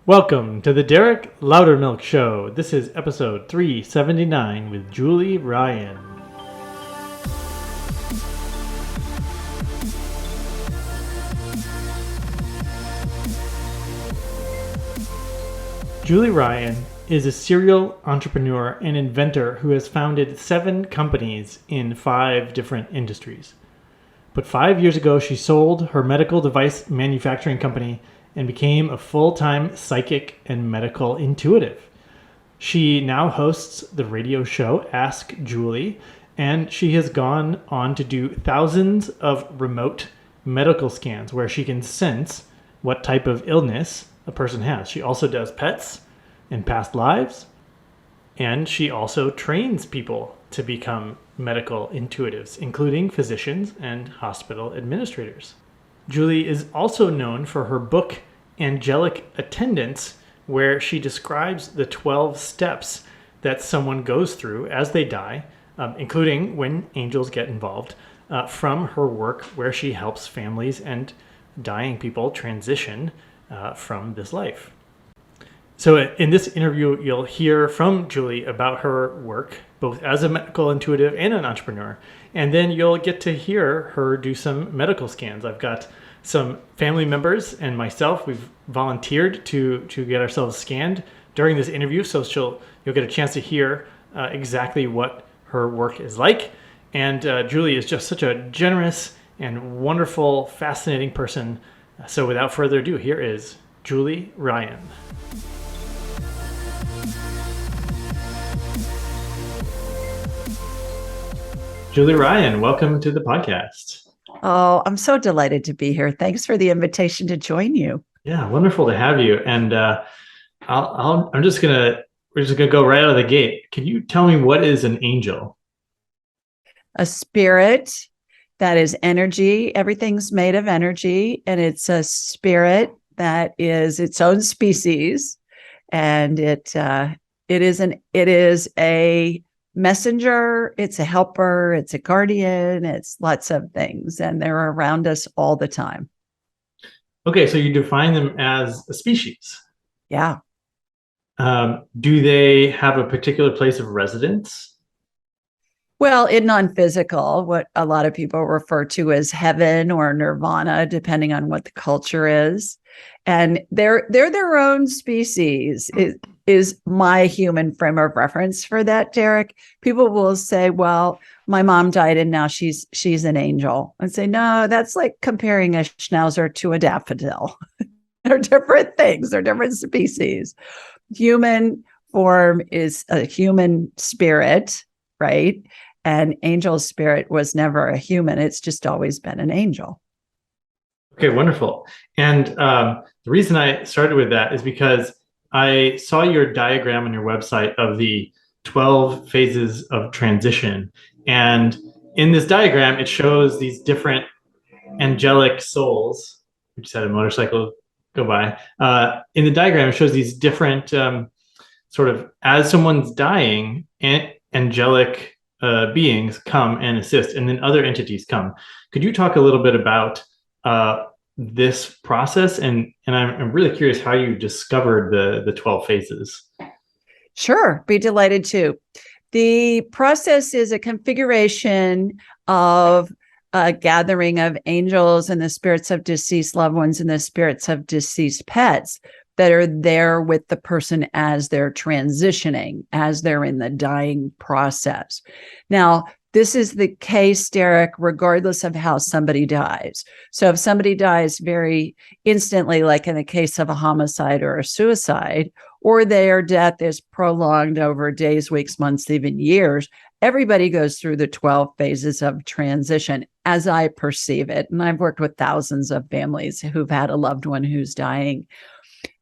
Welcome to the Derek Loudermilk Show. This is episode 379 with Julie Ryan. Julie Ryan is a serial entrepreneur and inventor who has founded 7 companies in 5 different industries. But 5 years ago, she sold her medical device manufacturing company and became a full-time psychic and medical intuitive. She now hosts the radio show Ask Julie, and she has gone on to do thousands of remote medical scans where she can sense what type of illness a person has. She also does pets and past lives, and she also trains people to become medical intuitives, including physicians and hospital administrators. Julie is also known for her book, Angelic Attendants, where she describes the 12 steps that someone goes through as they die, including when angels get involved, from her work where she helps families and dying people transition from this life. So in this interview, you'll hear from Julie about her work, both as a medical intuitive and an entrepreneur. And then you'll get to hear her do some medical scans. I've got some family members and myself. We've volunteered to get ourselves scanned during this interview. So you'll get a chance to hear exactly what her work is like. And Julie is just such a generous and wonderful, fascinating person. So without further ado, here is Julie Ryan. Julie Ryan, welcome to the podcast. Oh, I'm so delighted to be here. Thanks for the invitation to join you. Yeah, wonderful to have you. And we're just gonna go right out of the gate. Can you tell me what is an angel? A spirit that is energy. Everything's made of energy, and it's a spirit that is its own species, and it is a messenger, it's a helper, it's a guardian, it's lots of things, and they're around us all the time. Okay, so you define them as a species. Yeah. Do they have a particular place of residence? Well, in non-physical, what a lot of people refer to as heaven or nirvana, depending on what the culture is. And they're their own species. It is my human frame of reference for that, Derek. People will say, well, my mom died and now she's an angel. And say, no, that's like comparing a schnauzer to a daffodil. They're different things. They're different species. Human form is a human spirit, right? And angel spirit was never a human. It's just always been an angel. Okay, wonderful. And the reason I started with that is because I saw your diagram on your website of the 12 phases of transition. And in this diagram, it shows these different angelic souls. We just had a motorcycle go by. In the diagram, it shows these different sort of, as someone's dying, angelic beings come and assist, and then other entities come. Could you talk a little bit about this process? And I'm really curious how you discovered the 12 phases. Sure, be delighted to. The process is a configuration of a gathering of angels and the spirits of deceased loved ones and the spirits of deceased pets that are there with the person as they're transitioning, as they're in the dying process. Now, this is the case, Derek, regardless of how somebody dies. So if somebody dies very instantly, like in the case of a homicide or a suicide, or their death is prolonged over days, weeks, months, even years, everybody goes through the 12 phases of transition as I perceive it. And I've worked with thousands of families who've had a loved one who's dying.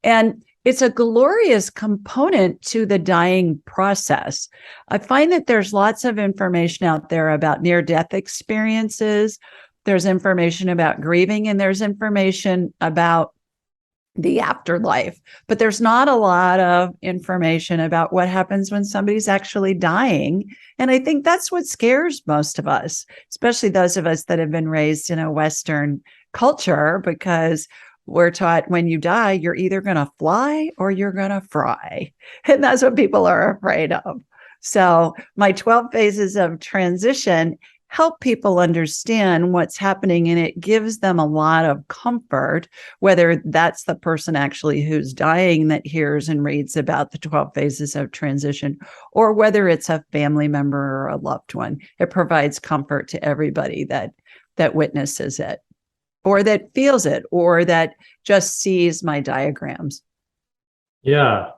And it's a glorious component to the dying process. I find that there's lots of information out there about near-death experiences. There's information about grieving, and there's information about the afterlife. But there's not a lot of information about what happens when somebody's actually dying. And I think that's what scares most of us, especially those of us that have been raised in a Western culture, because we're taught when you die, you're either going to fly or you're going to fry. And that's what people are afraid of. So my 12 phases of transition help people understand what's happening, and it gives them a lot of comfort, whether that's the person actually who's dying that hears and reads about the 12 phases of transition, or whether it's a family member or a loved one. It provides comfort to everybody that witnesses it, or that feels it, or that just sees my diagrams. Yeah.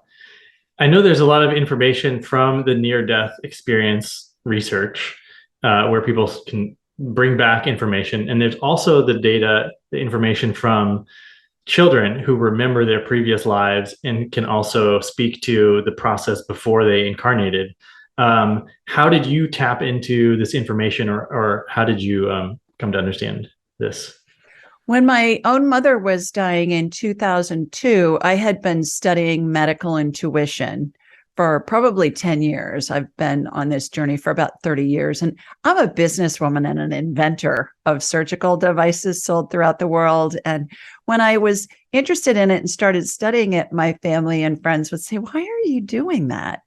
I know there's a lot of information from the near-death experience research where people can bring back information. And there's also the information from children who remember their previous lives and can also speak to the process before they incarnated. How did you tap into this information, or how did you come to understand this? When my own mother was dying in 2002, I had been studying medical intuition for probably 10 years. I've been on this journey for about 30 years. And I'm a businesswoman and an inventor of surgical devices sold throughout the world. And when I was interested in it and started studying it, my family and friends would say, "Why are you doing that?"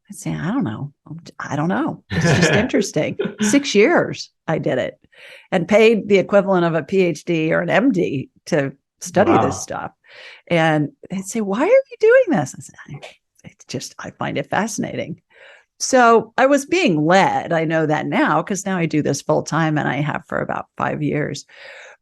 I'd say, "I don't know. I don't know. It's just interesting." 6 years I did it and paid the equivalent of a PhD or an MD to study this stuff. And they'd say, "Why are you doing this?" I said, I find it fascinating. So I was being led. I know that now because now I do this full time, and I have for about 5 years.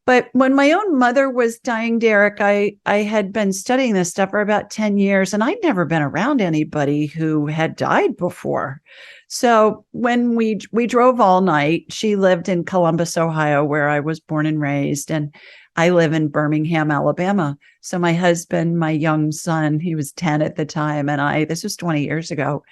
But when my own mother was dying, Derek, I had been studying this stuff for about 10 years, and I'd never been around anybody who had died before. So when we drove all night, she lived in Columbus, Ohio, where I was born and raised, and I live in Birmingham, Alabama. So my husband, my young son, he was 10 at the time, and this was 20 years ago,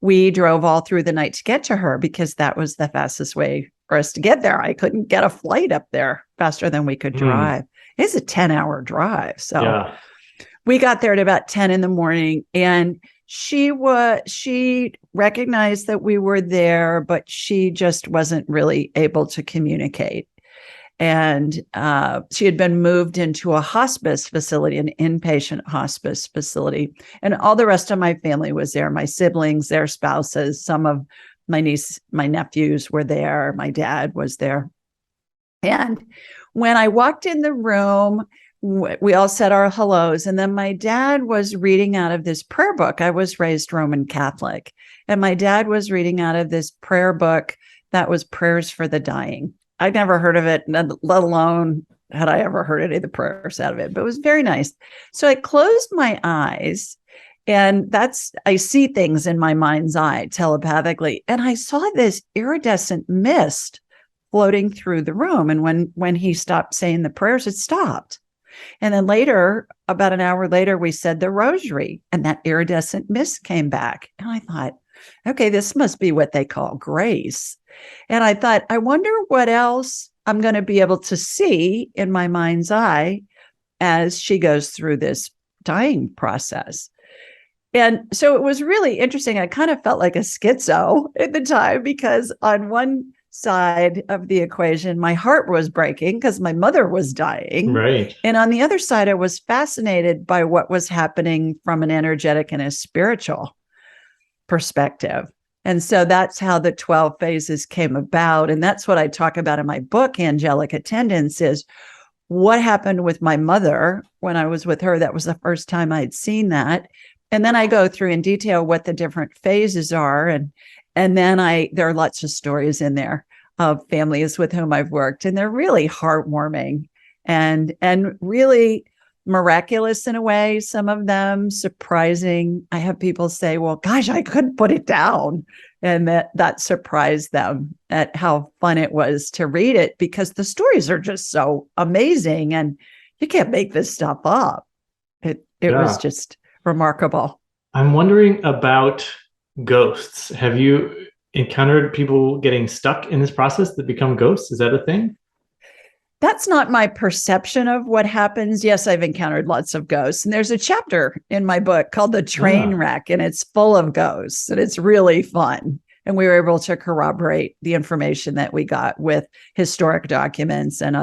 we drove all through the night to get to her because that was the fastest way for us to get there. I couldn't get a flight up there faster than we could drive. It's a 10-hour drive. So we got there at about 10 in the morning, and she recognized that we were there, but she just wasn't really able to communicate. And she had been moved into a hospice facility, an inpatient hospice facility. And all the rest of my family was there, my siblings, their spouses, some of my nephews were there. My dad was there. And when I walked in the room, we all said our hellos. And then my dad was reading out of this prayer book. I was raised Roman Catholic. And my dad was reading out of this prayer book that was Prayers for the Dying. I'd never heard of it, let alone had I ever heard any of the prayers out of it, but it was very nice. So I closed my eyes, and I see things in my mind's eye telepathically. And I saw this iridescent mist floating through the room. And when he stopped saying the prayers, it stopped. And then later, about an hour later, we said the rosary, and that iridescent mist came back. And I thought, okay, this must be what they call grace. And I thought, I wonder what else I'm going to be able to see in my mind's eye as she goes through this dying process. And so it was really interesting. I kind of felt like a schizo at the time, because on one side of the equation, my heart was breaking because my mother was dying. Right. And on the other side, I was fascinated by what was happening from an energetic and a spiritual perspective. And so that's how the 12 phases came about. And that's what I talk about in my book, Angelic Attendants, is what happened with my mother when I was with her. That was the first time I'd seen that. And then I go through in detail what the different phases are. And then there are lots of stories in there of families with whom I've worked, and they're really heartwarming and really miraculous in a way, some of them surprising. I have people say, "Well, gosh, I couldn't put it down." And that surprised them at how fun it was to read it, because the stories are just so amazing and you can't make this stuff up. It was just remarkable. I'm wondering about ghosts. Have you encountered people getting stuck in this process that become ghosts? Is that a thing? That's not my perception of what happens. Yes, I've encountered lots of ghosts. And there's a chapter in my book called The Train Wreck, and it's full of ghosts, and it's really fun. And we were able to corroborate the information that we got with historic documents and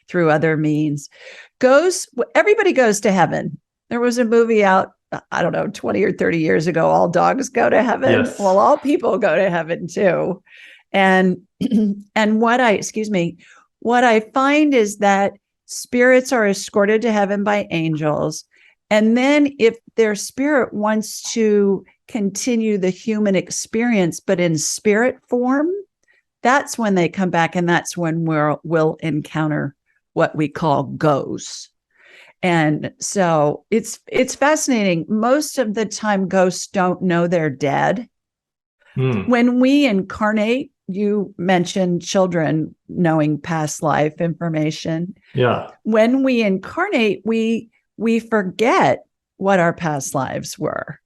through other means. Everybody goes to heaven. There was a movie out, I don't know, 20 or 30 years ago, All Dogs Go to Heaven. Yes. Well, all people go to heaven too. And what I find is that spirits are escorted to heaven by angels. And then if their spirit wants to continue the human experience, but in spirit form, that's when they come back. And that's when we'll encounter what we call ghosts. And so it's fascinating. Most of the time, ghosts don't know they're dead. When we incarnate, you mentioned children knowing past life information. Yeah. When we incarnate, we forget what our past lives were.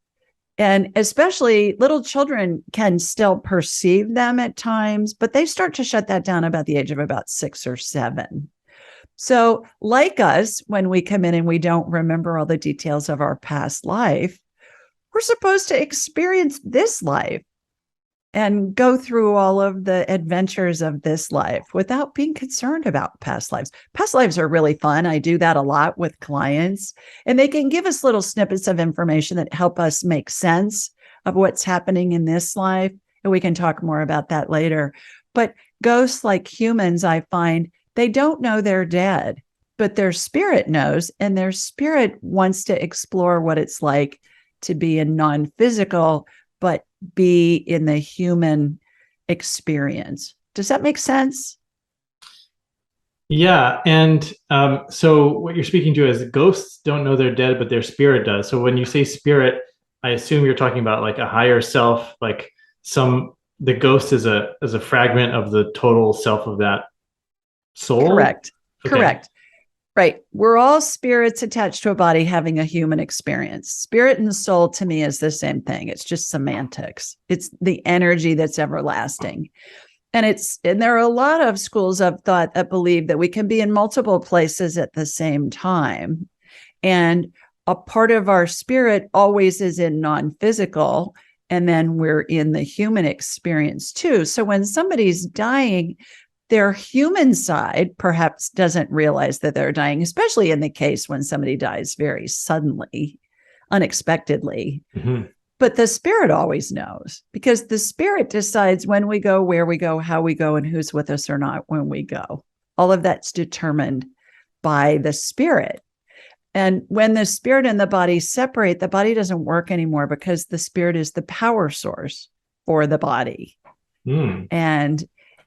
And especially little children can still perceive them at times, but they start to shut that down about the age of about 6 or 7. So like us, when we come in and we don't remember all the details of our past life, we're supposed to experience this life and go through all of the adventures of this life without being concerned about past lives. Past lives are really fun. I do that a lot with clients, and they can give us little snippets of information that help us make sense of what's happening in this life. And we can talk more about that later. But ghosts, like humans, I find they don't know they're dead, but their spirit knows, and their spirit wants to explore what it's like to be in non-physical, but be in the human experience. Does that make sense? Yeah. And so what you're speaking to is ghosts don't know they're dead, but their spirit does. So when you say spirit, I assume you're talking about like a higher self, like the ghost is a fragment of the total self of that soul. Correct. Okay. Correct. Right. We're all spirits attached to a body having a human experience. Spirit and soul to me is the same thing. It's just semantics. It's the energy that's everlasting. And there are a lot of schools of thought that believe that we can be in multiple places at the same time. And a part of our spirit always is in non-physical, and then we're in the human experience too. So when somebody's dying, their human side perhaps doesn't realize that they're dying, especially in the case when somebody dies very suddenly, unexpectedly. Mm-hmm. But the spirit always knows, because the spirit decides when we go, where we go, how we go, and who's with us or not when we go. All of that's determined by the spirit. And when the spirit and the body separate, the body doesn't work anymore, because the spirit is the power source for the body.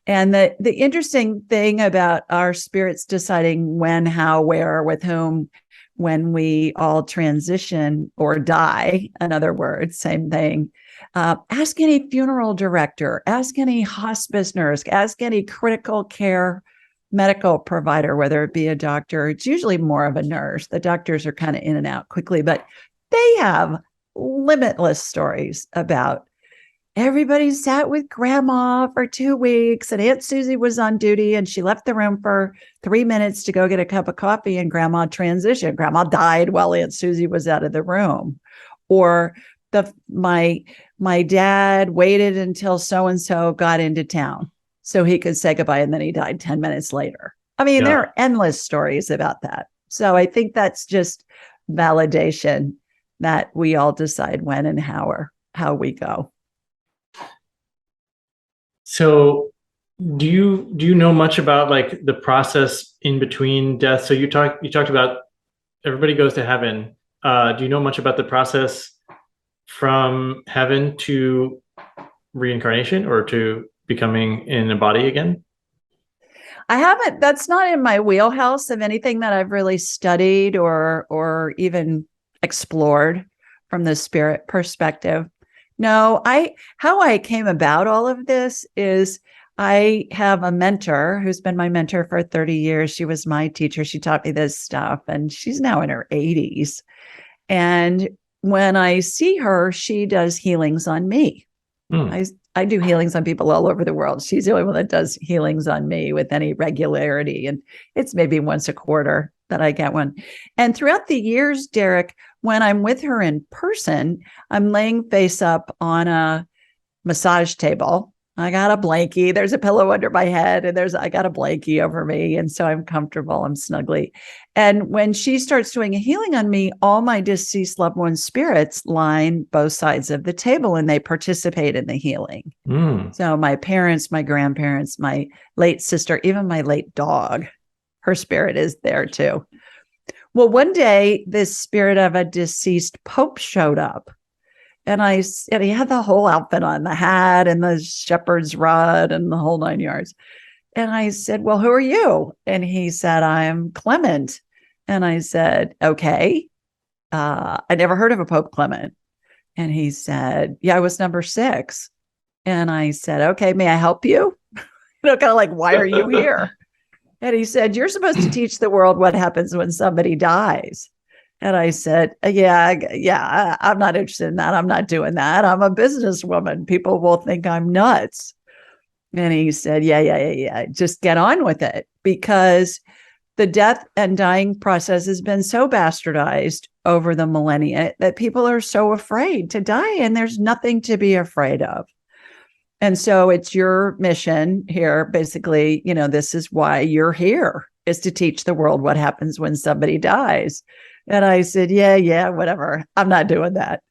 And the interesting thing about our spirits deciding when, how, where, with whom, when we all transition or die, in other words, same thing. Ask any funeral director, ask any hospice nurse, ask any critical care medical provider, whether it be a doctor. It's usually more of a nurse. The doctors are kind of in and out quickly, but they have limitless stories about everybody sat with grandma for 2 weeks, and Aunt Susie was on duty, and she left the room for 3 minutes to go get a cup of coffee, and grandma transitioned. Grandma died while Aunt Susie was out of the room. Or my dad waited until so-and-so got into town so he could say goodbye, and then he died 10 minutes later. I mean, there are endless stories about that. So I think that's just validation that we all decide when and how we go. So do you know much about like the process in between death? So you talked about everybody goes to heaven. Do you know much about the process from heaven to reincarnation, or to becoming in a body again? I haven't. That's not in my wheelhouse of anything that I've really studied or even explored from the spirit perspective. No, how I came about all of this is I have a mentor who's been my mentor for 30 years. She was my teacher. She taught me this stuff, and she's now in her 80s. And when I see her, she does healings on me. I do healings on people all over the world. She's the only one that does healings on me with any regularity. And it's maybe once a quarter that I get one. And throughout the years, Derek, when I'm with her in person, I'm laying face up on a massage table, I got a blankie. There's a pillow under my head, and I got a blankie over me. And so I'm comfortable. I'm snuggly. And when she starts doing a healing on me, all my deceased loved ones' spirits line both sides of the table and they participate in the healing. Mm. So my parents, my grandparents, my late sister, even my late dog, her spirit is there too. Well, one day, this spirit of a deceased pope showed up. And he had the whole outfit on, the hat and the shepherd's rod and the whole 9 yards. And I said, well, who are you? And he said, I'm Clement. And I said, okay. I never heard of a Pope Clement. And he said, yeah, I was number 6. And I said, okay, may I help you? Kind of like, why are you here? And he said, you're supposed to teach the world what happens when somebody dies. And I said, yeah, I'm not interested in that. I'm not doing that. I'm a businesswoman. People will think I'm nuts. And he said, yeah. Just get on with it, because the death and dying process has been so bastardized over the millennia that people are so afraid to die, and there's nothing to be afraid of. And so it's your mission here. Basically, this is why you're here, is to teach the world what happens when somebody dies. And I said, yeah, whatever. I'm not doing that.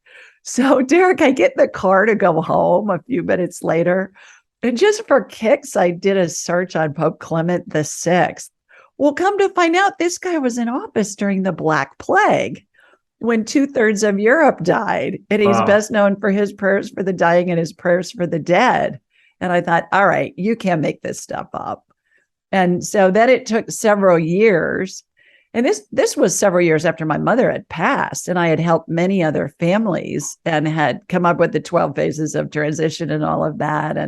So, Derek, I get in the car to go home a few minutes later. And just for kicks, I did a search on Pope Clement VI. Well, come to find out, this guy was in office during the Black Plague, when 2/3 of Europe died. And he's best known for his prayers for the dying and his prayers for the dead. And I thought, all right, you can't make this stuff up. And so then it took several years. And this was several years after my mother had passed, and I had helped many other families and had come up with the 12 phases of transition and all of that.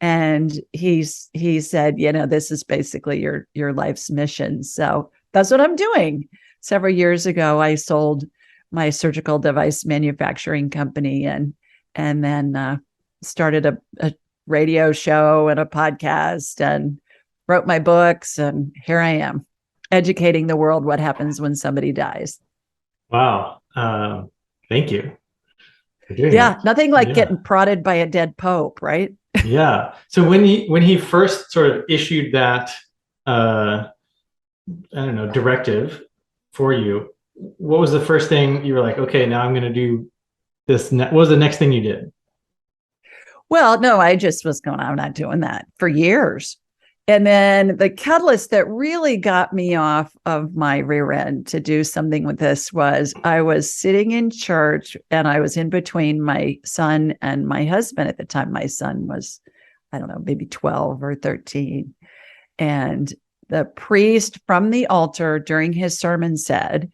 And he said, this is basically your life's mission. So that's what I'm doing. Several years ago, I sold my surgical device manufacturing company and then started a radio show and a podcast and wrote my books. And here I am, educating the world what happens when somebody dies. Wow. Thank you for doing that. Nothing like getting prodded by a dead pope, right? Yeah. So when he first sort of issued that, directive for you, what was the first thing you were like, okay, now I'm going to do this? What was the next thing you did? Well, no, I just was going, I'm not doing that for years. And then the catalyst that really got me off of my rear end to do something with this was I was sitting in church and I was in between my son and my husband at the time. My son was, I don't know, maybe 12 or 13. And the priest from the altar during his sermon said,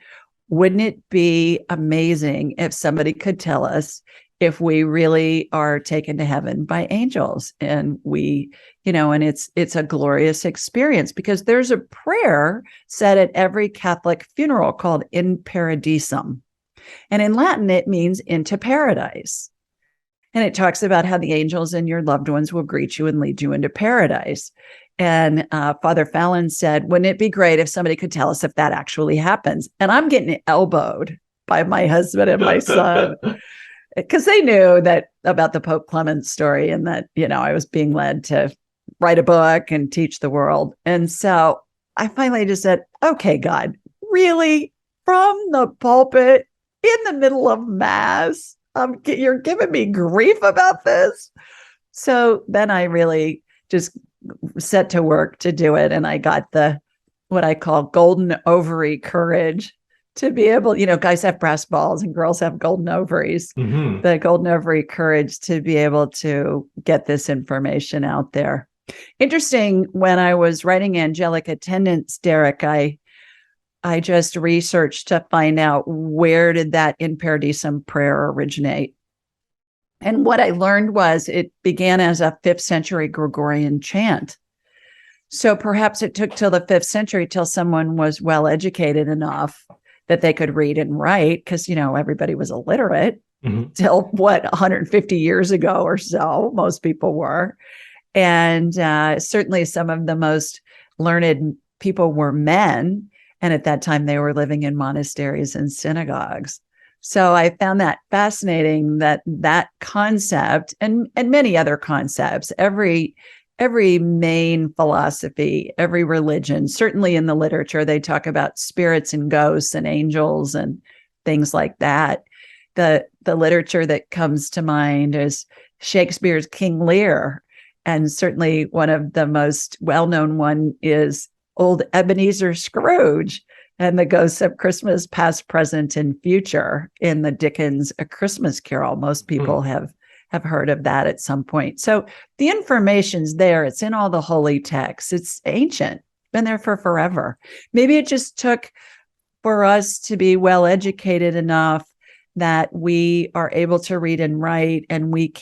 wouldn't it be amazing if somebody could tell us if we really are taken to heaven by angels? And we, and it's a glorious experience, because there's a prayer said at every Catholic funeral called In Paradisum. And in Latin, it means into paradise. And it talks about how the angels and your loved ones will greet you and lead you into paradise. And Father Fallon said, wouldn't it be great if somebody could tell us if that actually happens? And I'm getting elbowed by my husband and my son, because they knew that about the Pope Clement story, and that, I was being led to write a book and teach the world. And so I finally just said, okay, God, really? From the pulpit in the middle of Mass, you're giving me grief about this? So then I really just set to work to do it. And I got what I call golden ovary courage to be able, guys have brass balls and girls have golden ovaries, the golden ovary courage to be able to get this information out there. Interesting, when I was writing Angelic Attendants, Derek, I just researched to find out, where did that In Paradisum prayer originate? And what I learned was it began as a 5th century Gregorian chant. So perhaps it took till the 5th century till someone was well educated enough that they could read and write, because, everybody was illiterate till 150 years ago or so, most people were. And certainly some of the most learned people were men. And at that time, they were living in monasteries and synagogues. So I found that fascinating, that concept and many other concepts, every main philosophy, every religion, certainly in the literature, they talk about spirits and ghosts and angels and things like that. The literature that comes to mind is Shakespeare's King Lear. And certainly one of the most well-known one is old Ebenezer Scrooge and the ghosts of Christmas past, present, and future in the Dickens A Christmas Carol. Most people have heard of that at some point. So the information's there. It's in all the holy texts. It's ancient, been there for forever. Maybe it just took for us to be well educated enough that we are able to read and write, and we've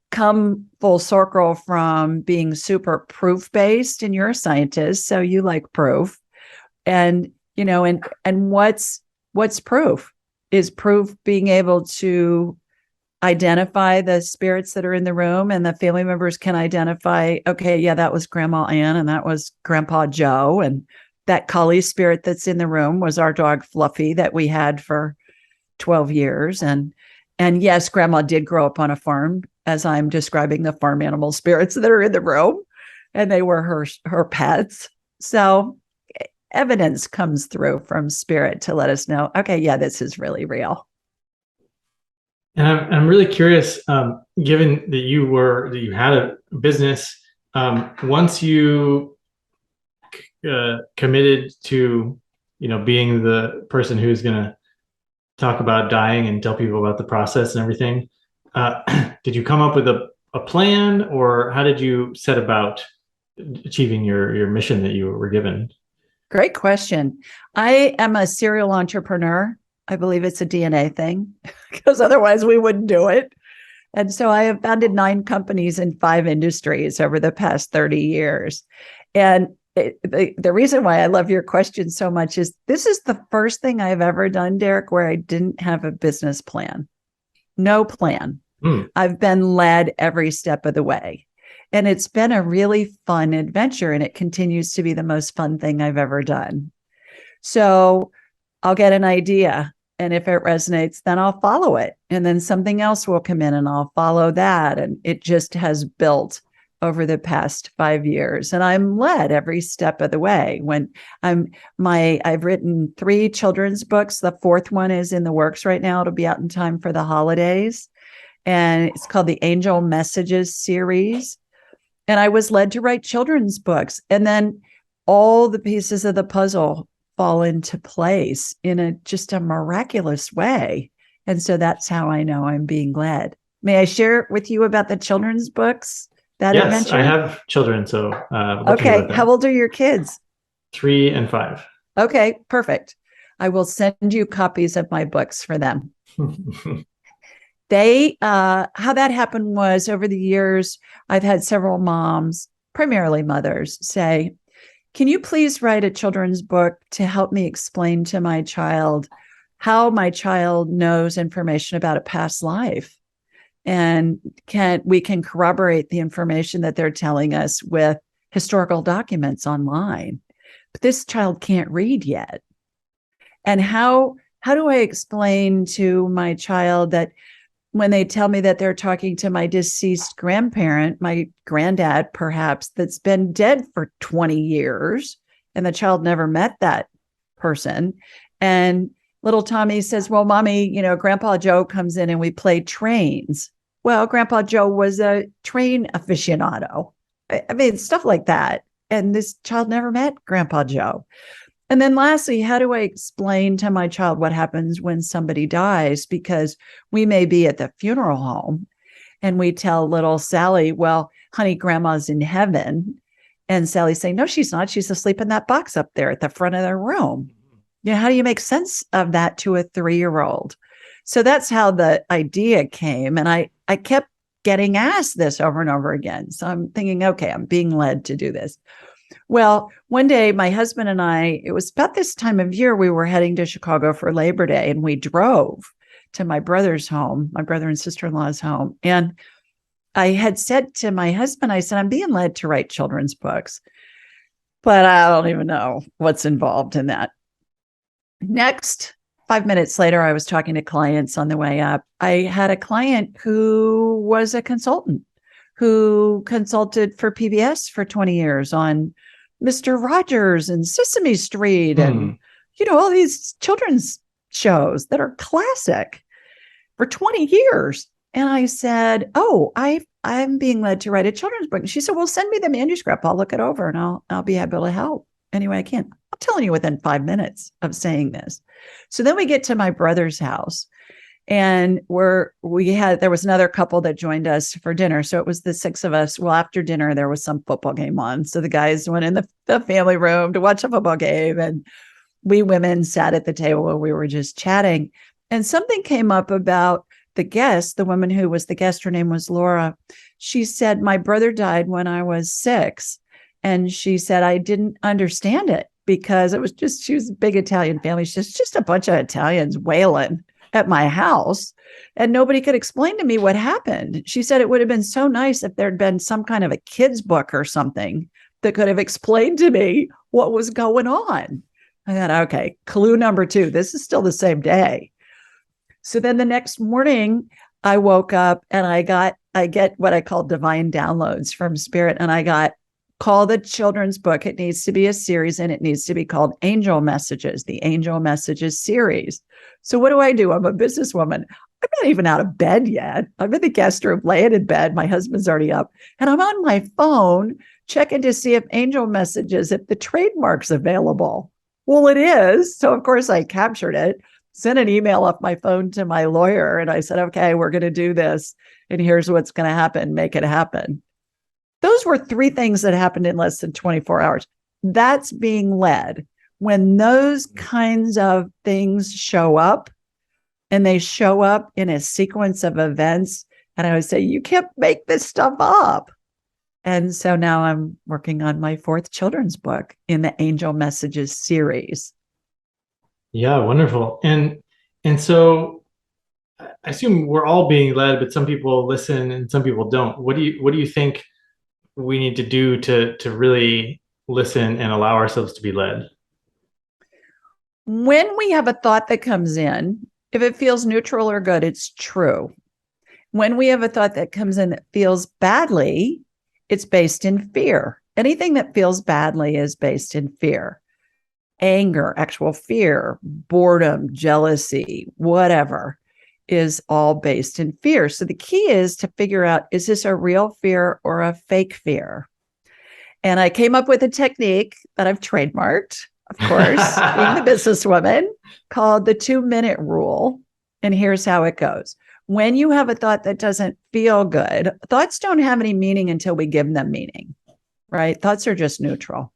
come full circle from being super proof based, and you're a scientist, so you like proof. And, and what's proof? Is proof being able to identify the spirits that are in the room, and the family members can identify, okay, yeah, that was Grandma Ann and that was Grandpa Joe. And that collie spirit that's in the room was our dog Fluffy that we had for 12 years. And yes, Grandma did grow up on a farm, as I'm describing the farm animal spirits that are in the room, and they were her pets. So evidence comes through from spirit to let us know, okay, yeah, this is really real. And I'm really curious, given that you had a business, once you committed to, being the person who's going to talk about dying and tell people about the process and everything, did you come up with a plan, or how did you set about achieving your mission that you were given? Great question. I am a serial entrepreneur. I believe it's a DNA thing because otherwise we wouldn't do it. And so I have founded 9 companies in 5 industries over the past 30 years. And the reason why I love your question so much is this is the first thing I've ever done, Derek, where I didn't have a business plan. No plan. I've been led every step of the way. And it's been a really fun adventure, and it continues to be the most fun thing I've ever done. So I'll get an idea, and if it resonates, then I'll follow it. And then something else will come in and I'll follow that. And it just has built over the past 5 years. And I'm led every step of the way. When I've written 3 children's books. The 4th one is in the works right now. It'll be out in time for the holidays. And it's called the Angel Messages series. And I was led to write children's books. And then all the pieces of the puzzle fall into place in just a miraculous way. And so that's how I know I'm being led. May I share with you about the children's books? That yes, adventure? I have children. So okay. How old are your kids? 3 and 5. Okay, perfect. I will send you copies of my books for them. How that happened was, over the years, I've had several moms, primarily mothers, say, can you please write a children's book to help me explain to my child how my child knows information about a past life? And we can corroborate the information that they're telling us with historical documents online. But this child can't read yet. And how do I explain to my child that when they tell me that they're talking to my deceased grandparent, my granddad, perhaps, that's been dead for 20 years, and the child never met that person. And little Tommy says, well, Mommy, Grandpa Joe comes in and we play trains. Well, Grandpa Joe was a train aficionado. I mean, stuff like that. And this child never met Grandpa Joe. And then lastly, how do I explain to my child what happens when somebody dies? Because we may be at the funeral home and we tell little Sally, well, honey, Grandma's in heaven. And Sally's saying, no, she's not. She's asleep in that box up there at the front of the room. How do you make sense of that to a 3-year-old? So that's how the idea came. And I kept getting asked this over and over again. So I'm thinking, okay, I'm being led to do this. Well, one day, my husband and I, it was about this time of year, we were heading to Chicago for Labor Day, and we drove to my brother's home, my brother and sister-in-law's home. And I had said to my husband, I said, I'm being led to write children's books, but I don't even know what's involved in that. Next 5 minutes later, I was talking to clients on the way up. I had a client who was a consultant who consulted for PBS for 20 years on Mr. Rogers and Sesame Street and, all these children's shows that are classic for 20 years. And I said, "Oh, I'm being led to write a children's book." And she said, "Well, send me the manuscript. I'll look it over and I'll be able to help any way I can." I'm telling you within 5 minutes of saying this. So then we get to my brother's house, and there was another couple that joined us for dinner. So it was the six of us. Well, after dinner, there was some football game on. So the guys went in the family room to watch a football game. And we women sat at the table and we were just chatting. And something came up about the guest, the woman who was the guest, her name was Laura. She said, "My brother died when I was 6. And she said, "I didn't understand it because she was a big Italian family. She's just a bunch of Italians wailing at my house. And nobody could explain to me what happened." She said, "It would have been so nice if there'd been some kind of a kid's book or something that could have explained to me what was going on." I thought, okay, clue number 2. This is still the same day. So then the next morning I woke up and I get what I call divine downloads from spirit. And I got, call the children's book. It needs to be a series and it needs to be called Angel Messages, the Angel Messages series. So what do? I'm a businesswoman. I'm not even out of bed yet. I'm in the guest room, laying in bed. My husband's already up. And I'm on my phone checking to see if Angel Messages, if the trademark's available. Well, it is. So of course I captured it, sent an email off my phone to my lawyer. And I said, "Okay, we're going to do this. And here's what's going to happen. Make it happen." Those were 3 things that happened in less than 24 hours. That's being led. When those kinds of things show up, and they show up in a sequence of events, and I would say, you can't make this stuff up. And so now I'm working on my 4th children's book in the Angel Messages series. Yeah, wonderful. And so I assume we're all being led, but some people listen and some people don't. What do you think we need to do to really listen and allow ourselves to be led? When we have a thought that comes in, if it feels neutral or good, it's true. When we have a thought that comes in that feels badly, it's based in fear. Anything that feels badly is based in fear. Anger, actual fear, boredom, jealousy, whatever is all based in fear. So the key is to figure out, is this a real fear or a fake fear? And I came up with a technique that I've trademarked, of course, being the businesswoman, called the 2-minute rule. And here's how it goes. When you have a thought that doesn't feel good, thoughts don't have any meaning until we give them meaning, right? Thoughts are just neutral.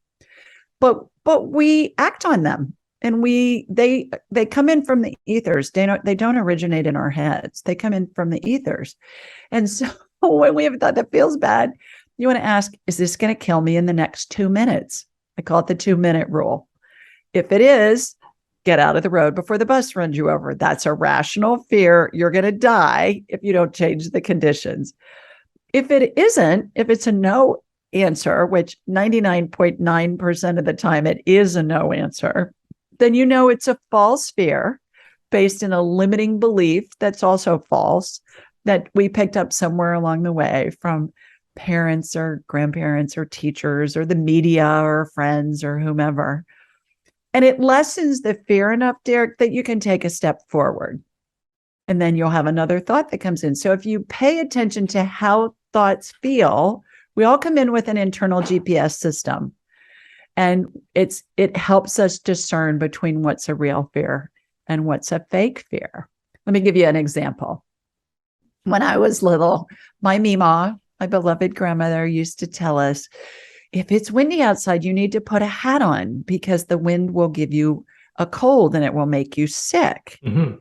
But we act on them, and they come in from the ethers. They don't originate in our heads. They come in from the ethers. And so when we have a thought that feels bad, you want to ask, is this going to kill me in the next 2 minutes? I call it the 2-minute rule. If it is, get out of the road before the bus runs you over. That's a rational fear. You're going to die if you don't change the conditions. If it isn't, if it's a no answer, which 99.9% of the time it is a no answer, then you know it's a false fear based in a limiting belief that's also false, that we picked up somewhere along the way from parents or grandparents or teachers or the media or friends or whomever. And it lessens the fear enough, Derek, that you can take a step forward. And then you'll have another thought that comes in. So if you pay attention to how thoughts feel, we all come in with an internal GPS system. And it helps us discern between what's a real fear and what's a fake fear. Let me give you an example. When I was little, my Mima, my beloved grandmother, used to tell us, if it's windy outside, you need to put a hat on because the wind will give you a cold and it will make you sick. Mm-hmm.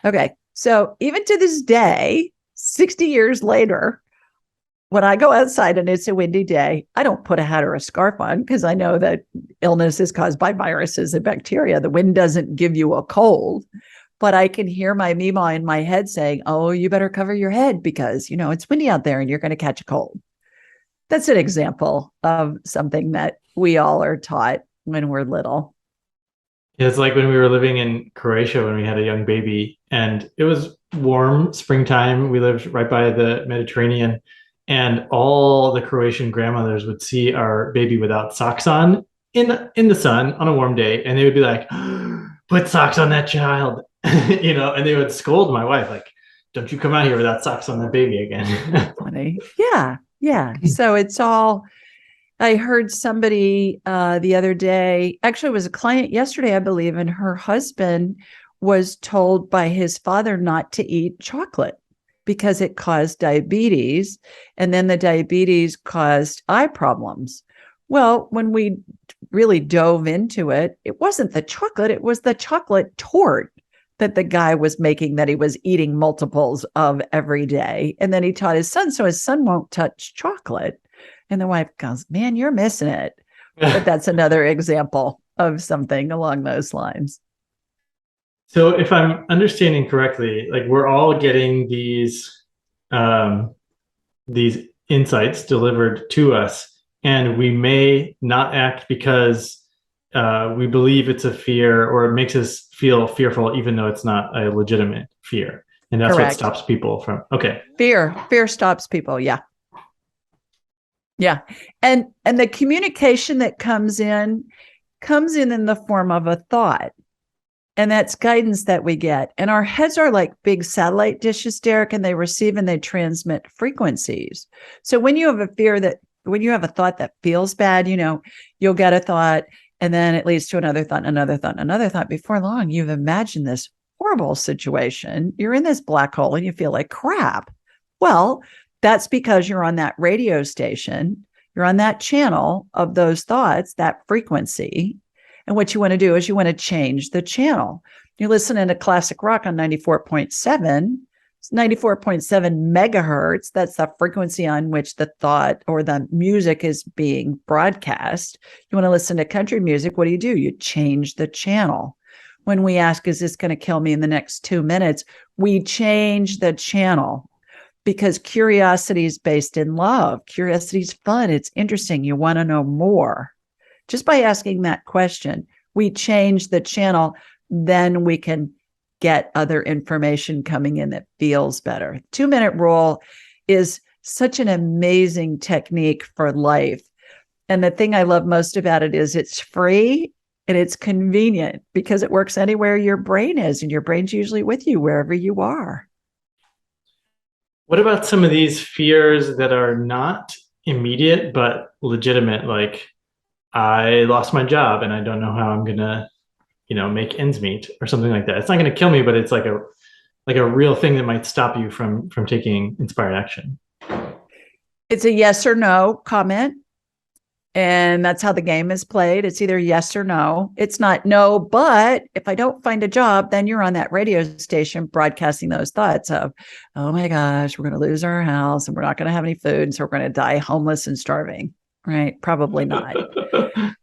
Okay. So even to this day, 60 years later, when I go outside and it's a windy day, I don't put a hat or a scarf on because I know that illness is caused by viruses and bacteria. The wind doesn't give you a cold, but I can hear my Mima in my head saying, "Oh, you better cover your head because, it's windy out there and you're going to catch a cold." That's an example of something that we all are taught when we're little. It's like when we were living in Croatia when we had a young baby, and it was warm springtime. We lived right by the Mediterranean, and all the Croatian grandmothers would see our baby without socks on in the sun on a warm day, and they would be like, "Put socks on that child," and they would scold my wife like, "Don't you come out here without socks on the baby again." Funny. Yeah. Yeah. So it's all, I heard somebody the other day, actually, it was a client yesterday, I believe, and her husband was told by his father not to eat chocolate because it caused diabetes. And then the diabetes caused eye problems. Well, when we really dove into it, it wasn't the chocolate, it was the chocolate torte that the guy was making that he was eating multiples of every day. And then he taught his son, so his son won't touch chocolate. And the wife goes, man, you're missing it. But that's another example of something along those lines. So if I'm understanding correctly, like we're all getting um, these insights delivered to us, and we may not act because we believe it's a fear or it makes us feel fearful, even though it's not a legitimate fear. And that's what Correct. stops people from, okay. Fear stops people. Yeah. Yeah. And the communication that comes in the form of a thought. And that's guidance that we get. And our heads are like big satellite dishes, Derek, and they receive and they transmit frequencies. So when you have when you have a thought that feels bad, you'll get a thought and then it leads to another thought, another thought, another thought. Before long, you've imagined this horrible situation. You're in this black hole and you feel like crap. Well, that's because you're on that radio station. You're on that channel of those thoughts, that frequency. And what you want to do is you want to change the channel. You're listening to classic rock on 94.7. It's 94.7 megahertz. That's the frequency on which the thought or the music is being broadcast. You want to listen to country music. What do? You change the channel. When we ask, is this going to kill me in the next 2 minutes? We change the channel because curiosity is based in love. Curiosity is fun. It's interesting. You want to know more. Just by asking that question, we change the channel, then we can get other information coming in that feels better. 2-minute rule is such an amazing technique for life. And the thing I love most about it is it's free and it's convenient because it works anywhere your brain is, and your brain's usually with you wherever you are. What about some of these fears that are not immediate but legitimate, like I lost my job and I don't know how I'm gonna, make ends meet or something like that. It's not gonna kill me, but it's like a real thing that might stop you from taking inspired action. It's a yes or no comment. And that's how the game is played. It's either yes or no. It's not no, but if I don't find a job, then you're on that radio station broadcasting those thoughts of, oh my gosh, we're going to lose our house and we're not going to have any food. So we're going to die homeless and starving. Right? Probably not.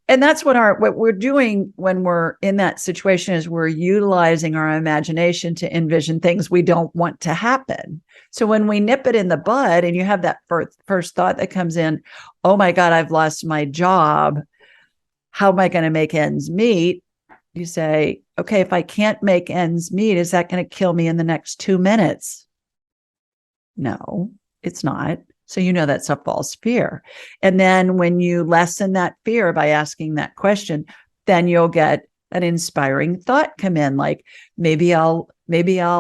And that's what we're doing when we're in that situation is we're utilizing our imagination to envision things we don't want to happen. So when we nip it in the bud and you have that first thought that comes in, oh my God, I've lost my job. How am I going to make ends meet? You say, okay, if I can't make ends meet, is that going to kill me in the next 2 minutes? No, it's not. So that's a false fear. And then when you lessen that fear by asking that question, then you'll get an inspiring thought come in, like maybe I'll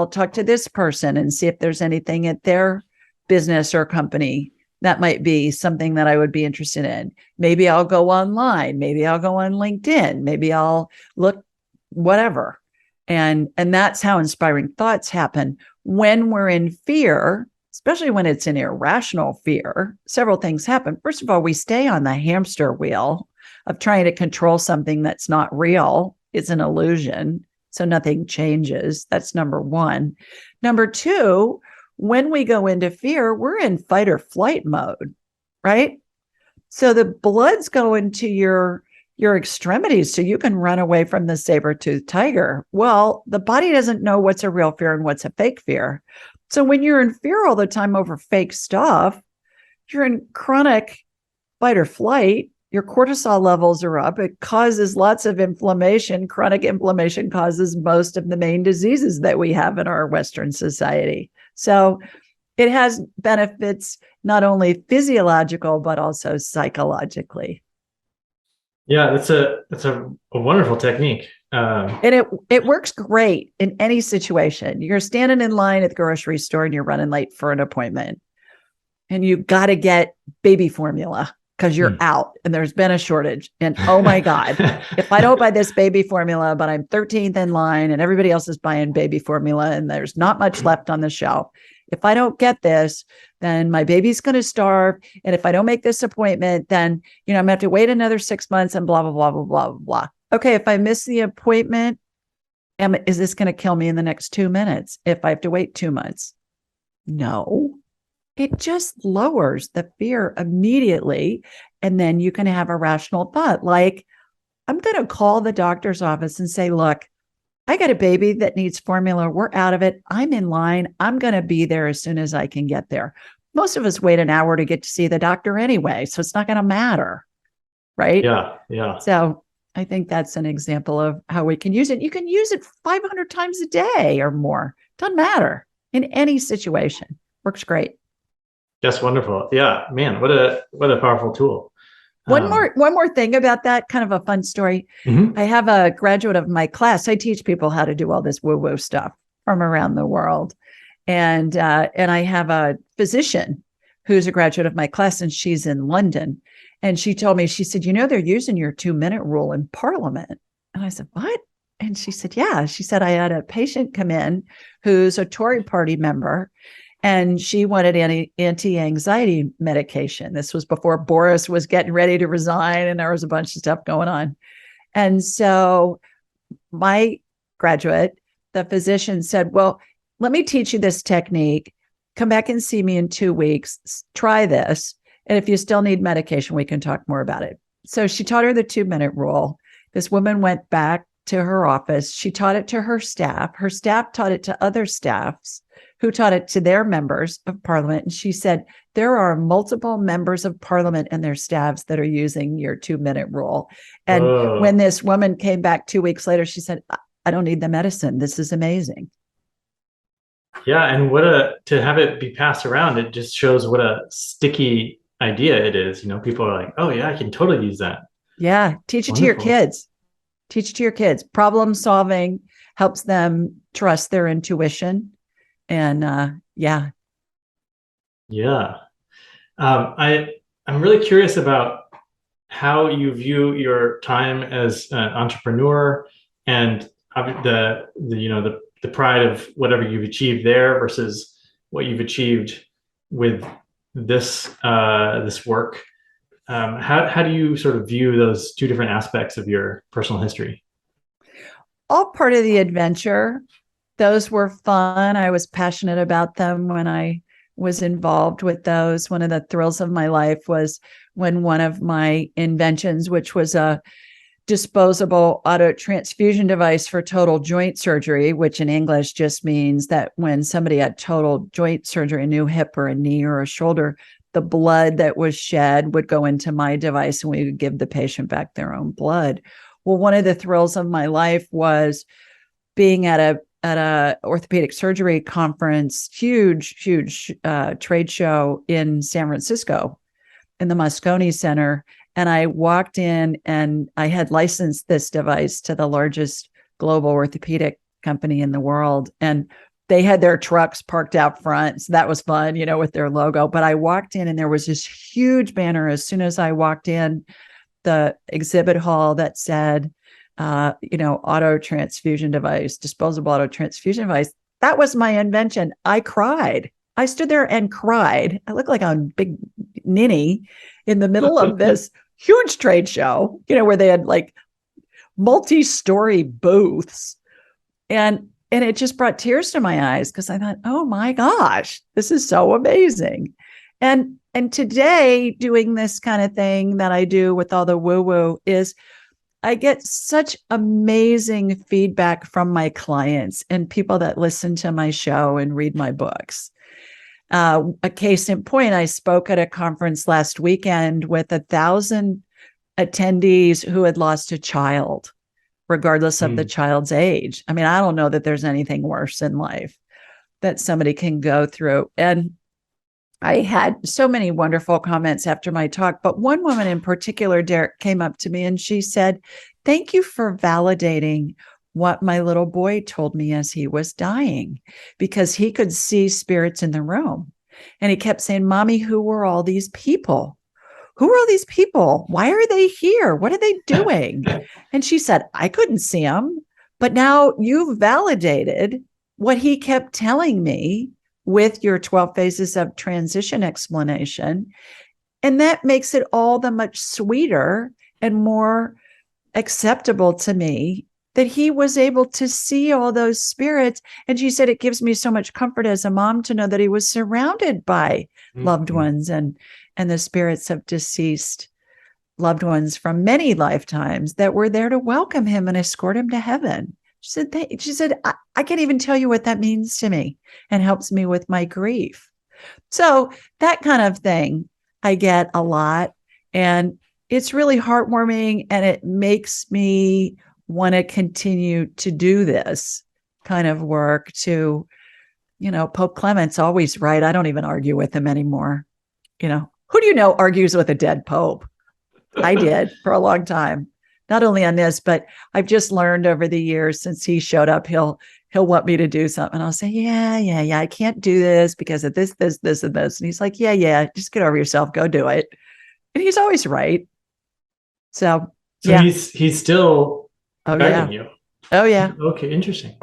talk to this person and see if there's anything at their business or company that might be something that I would be interested in. Maybe I'll go online, maybe I'll go on LinkedIn, maybe I'll look whatever. And that's how inspiring thoughts happen. When we're in fear, especially when it's an irrational fear, several things happen. First of all, we stay on the hamster wheel of trying to control something that's not real. It's an illusion. So nothing changes. That's number one. Number two, when we go into fear, we're in fight or flight mode, right? So the blood's going to your extremities so you can run away from the saber-toothed tiger. Well, the body doesn't know what's a real fear and what's a fake fear. So when you're in fear all the time over fake stuff, you're in chronic fight or flight, your cortisol levels are up. It causes lots of inflammation. Chronic inflammation causes most of the main diseases that we have in our Western society. So it has benefits, not only physiological, but also psychologically. Yeah, that's a wonderful technique. And it works great in any situation. You're standing in line at the grocery store and you're running late for an appointment, and you got to get baby formula because you're out and there's been a shortage. And oh my God, if I don't buy this baby formula, but I'm 13th in line and everybody else is buying baby formula and there's not much left on the shelf. If I don't get this, then my baby's going to starve. And if I don't make this appointment, then, I'm going to have to wait another 6 months and blah, blah, blah, blah, blah, blah. Okay, if I miss the appointment, is this going to kill me in the next 2 minutes if I have to wait 2 months? No, it just lowers the fear immediately. And then you can have a rational thought like, I'm going to call the doctor's office and say, look, I got a baby that needs formula. We're out of it. I'm in line. I'm going to be there as soon as I can get there. Most of us wait an hour to get to see the doctor anyway, so it's not going to matter. Right? Yeah. Yeah. So I think that's an example of how we can use it. You can use it 500 times a day or more. Doesn't matter in any situation. Works great. That's wonderful. Yeah, man, what a powerful tool. One more thing about that, kind of a fun story. Mm-hmm. I have a graduate of my class. I teach people how to do all this woo-woo stuff from around the world. And I have a physician who's a graduate of my class, and she's in London. And she told me, she said, they're using your 2-minute rule in Parliament. And I said, what? And she said, yeah. She said, I had a patient come in who's a Tory party member, and she wanted anti-anxiety medication. This was before Boris was getting ready to resign, and there was a bunch of stuff going on. And so my graduate, the physician, said, well, let me teach you this technique. Come back and see me in 2 weeks. Try this. And if you still need medication, we can talk more about it. So she taught her the 2-minute rule. This woman went back to her office. She taught it to her staff. Her staff taught it to other staffs who taught it to their members of parliament. And she said, there are multiple members of parliament and their staffs that are using your 2-minute rule. And when this woman came back 2 weeks later, she said, I don't need the medicine. This is amazing. Yeah. And to have it be passed around, it just shows what a sticky idea it is. People are like, oh yeah, I can totally use that. Yeah. Teach it to your kids. Teach it to your kids. Problem solving helps them trust their intuition. And yeah. I'm really curious about how you view your time as an entrepreneur and the pride of whatever you've achieved there versus what you've achieved with this work. How do you sort of view those two different aspects of your personal history? All part of the adventure. Those were fun. I was passionate about them when I was involved with those. One of the thrills of my life was when one of my inventions, which was a disposable auto transfusion device for total joint surgery, which in English just means that when somebody had total joint surgery, a new hip or a knee or a shoulder, the blood that was shed would go into my device and we would give the patient back their own blood. Well, one of the thrills of my life was being at a orthopedic surgery conference, huge trade show in San Francisco in the Moscone Center. And I walked in and I had licensed this device to the largest global orthopedic company in the world. And they had their trucks parked out front. So that was fun, with their logo. But I walked in and there was this huge banner as soon as I walked in the exhibit hall that said, auto transfusion device, disposable auto transfusion device. That was my invention. I cried. I stood there and cried. I looked like a big ninny in the middle of this huge trade show, where they had like multi-story booths. And it just brought tears to my eyes because I thought, oh my gosh, this is so amazing. And today doing this kind of thing that I do with all the woo-woo is I get such amazing feedback from my clients and people that listen to my show and read my books. A case in point, I spoke at a conference last weekend with 1,000 attendees who had lost a child, regardless of the Mm. child's age. I mean, I don't know that there's anything worse in life that somebody can go through. And I had so many wonderful comments after my talk, but one woman in particular, Derek, came up to me and she said, "Thank you for validating what my little boy told me as he was dying, because he could see spirits in the room." And he kept saying, "Mommy, who were all these people? Who are all these people? Why are they here? What are they doing?" And she said, "I couldn't see them, but now you've validated what he kept telling me with your 12 phases of transition explanation. And that makes it all the much sweeter and more acceptable to me that he was able to see all those spirits." And she said, "It gives me so much comfort as a mom to know that he was surrounded by loved Mm. ones and the spirits of deceased loved ones from many lifetimes that were there to welcome him and escort him to heaven." She said, I can't even tell you what that means to me and helps me with my grief." So that kind of thing I get a lot. And it's really heartwarming. And it makes me want to continue to do this kind of work to, Pope Clement's always right. I don't even argue with him anymore. Who do you know argues with a dead Pope? I did for a long time. Not only on this, but I've just learned over the years since he showed up, he'll want me to do something. I'll say, yeah, I can't do this because of this, and this. And he's like, yeah, just get over yourself, go do it. And he's always right. So yeah. He's still Oh yeah. guiding you. Oh yeah. Okay, interesting.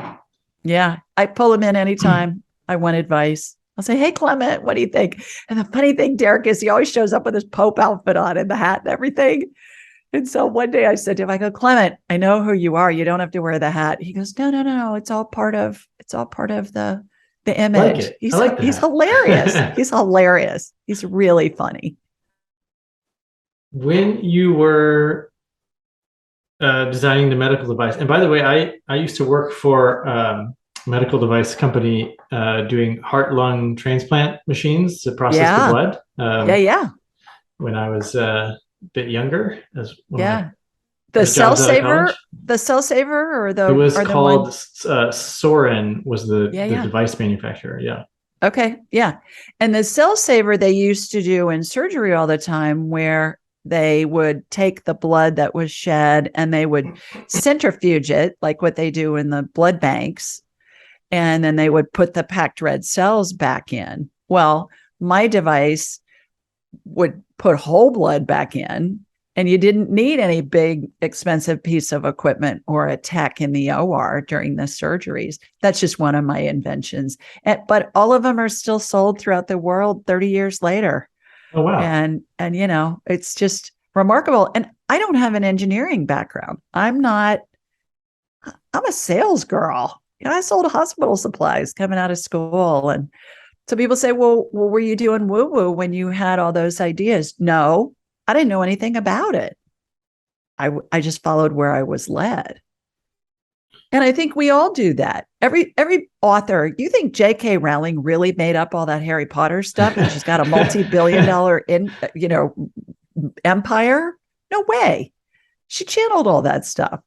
Yeah. I pull him in anytime I want advice. I'll say, "Hey, Clement, what do you think?" And the funny thing, Derek, is he always shows up with his Pope outfit on and the hat and everything. And so one day I said to him, I go, "Clement, I know who you are. You don't have to wear the hat." He goes, No. It's all part of the image. I like that. He's hilarious. He's hilarious. He's really funny. When you were designing the medical device, and by the way, I used to work for a medical device company doing heart-lung transplant machines to process the blood. Yeah. When I was bit younger, as one of my The first cell jobs out of college. saver, or It was or the called one. Soren was the Yeah. device manufacturer. Yeah. Okay. Yeah. And the cell saver they used to do in surgery all the time, where they would take the blood that was shed and they would centrifuge it, like what they do in the blood banks. And then they would put the packed red cells back in. Well, my device would put whole blood back in, and you didn't need any big expensive piece of equipment or a tech in the OR during the surgeries. That's just one of my inventions. But all of them are still sold throughout the world 30 years later. Oh wow. And it's just remarkable. And I don't have an engineering background. I'm a sales girl. I sold hospital supplies coming out of school. And so people say, well, were you doing woo-woo when you had all those ideas? No, I didn't know anything about it. I just followed where I was led. And I think we all do that. Every author, you think J.K. Rowling really made up all that Harry Potter stuff and she's got a multi-billion-dollar empire? No way. She channeled all that stuff.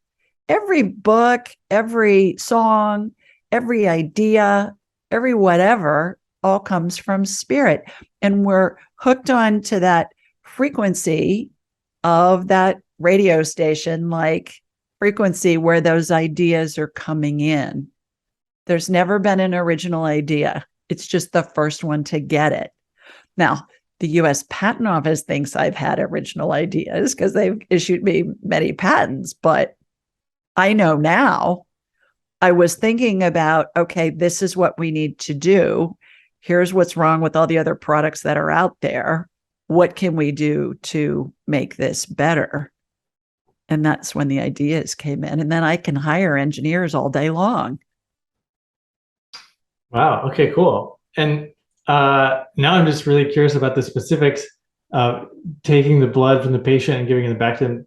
Every book, every song, every idea, every whatever all comes from spirit. And we're hooked on to that frequency of that radio station, like frequency where those ideas are coming in. There's never been an original idea. It's just the first one to get it. Now, the US Patent Office thinks I've had original ideas because they've issued me many patents, but I know now. I was thinking about, okay, this is what we need to do. Here's what's wrong with all the other products that are out there. What can we do to make this better? And that's when the ideas came in. And then I can hire engineers all day long. Wow. Okay, cool. And now I'm just really curious about the specifics of taking the blood from the patient and giving it back to them.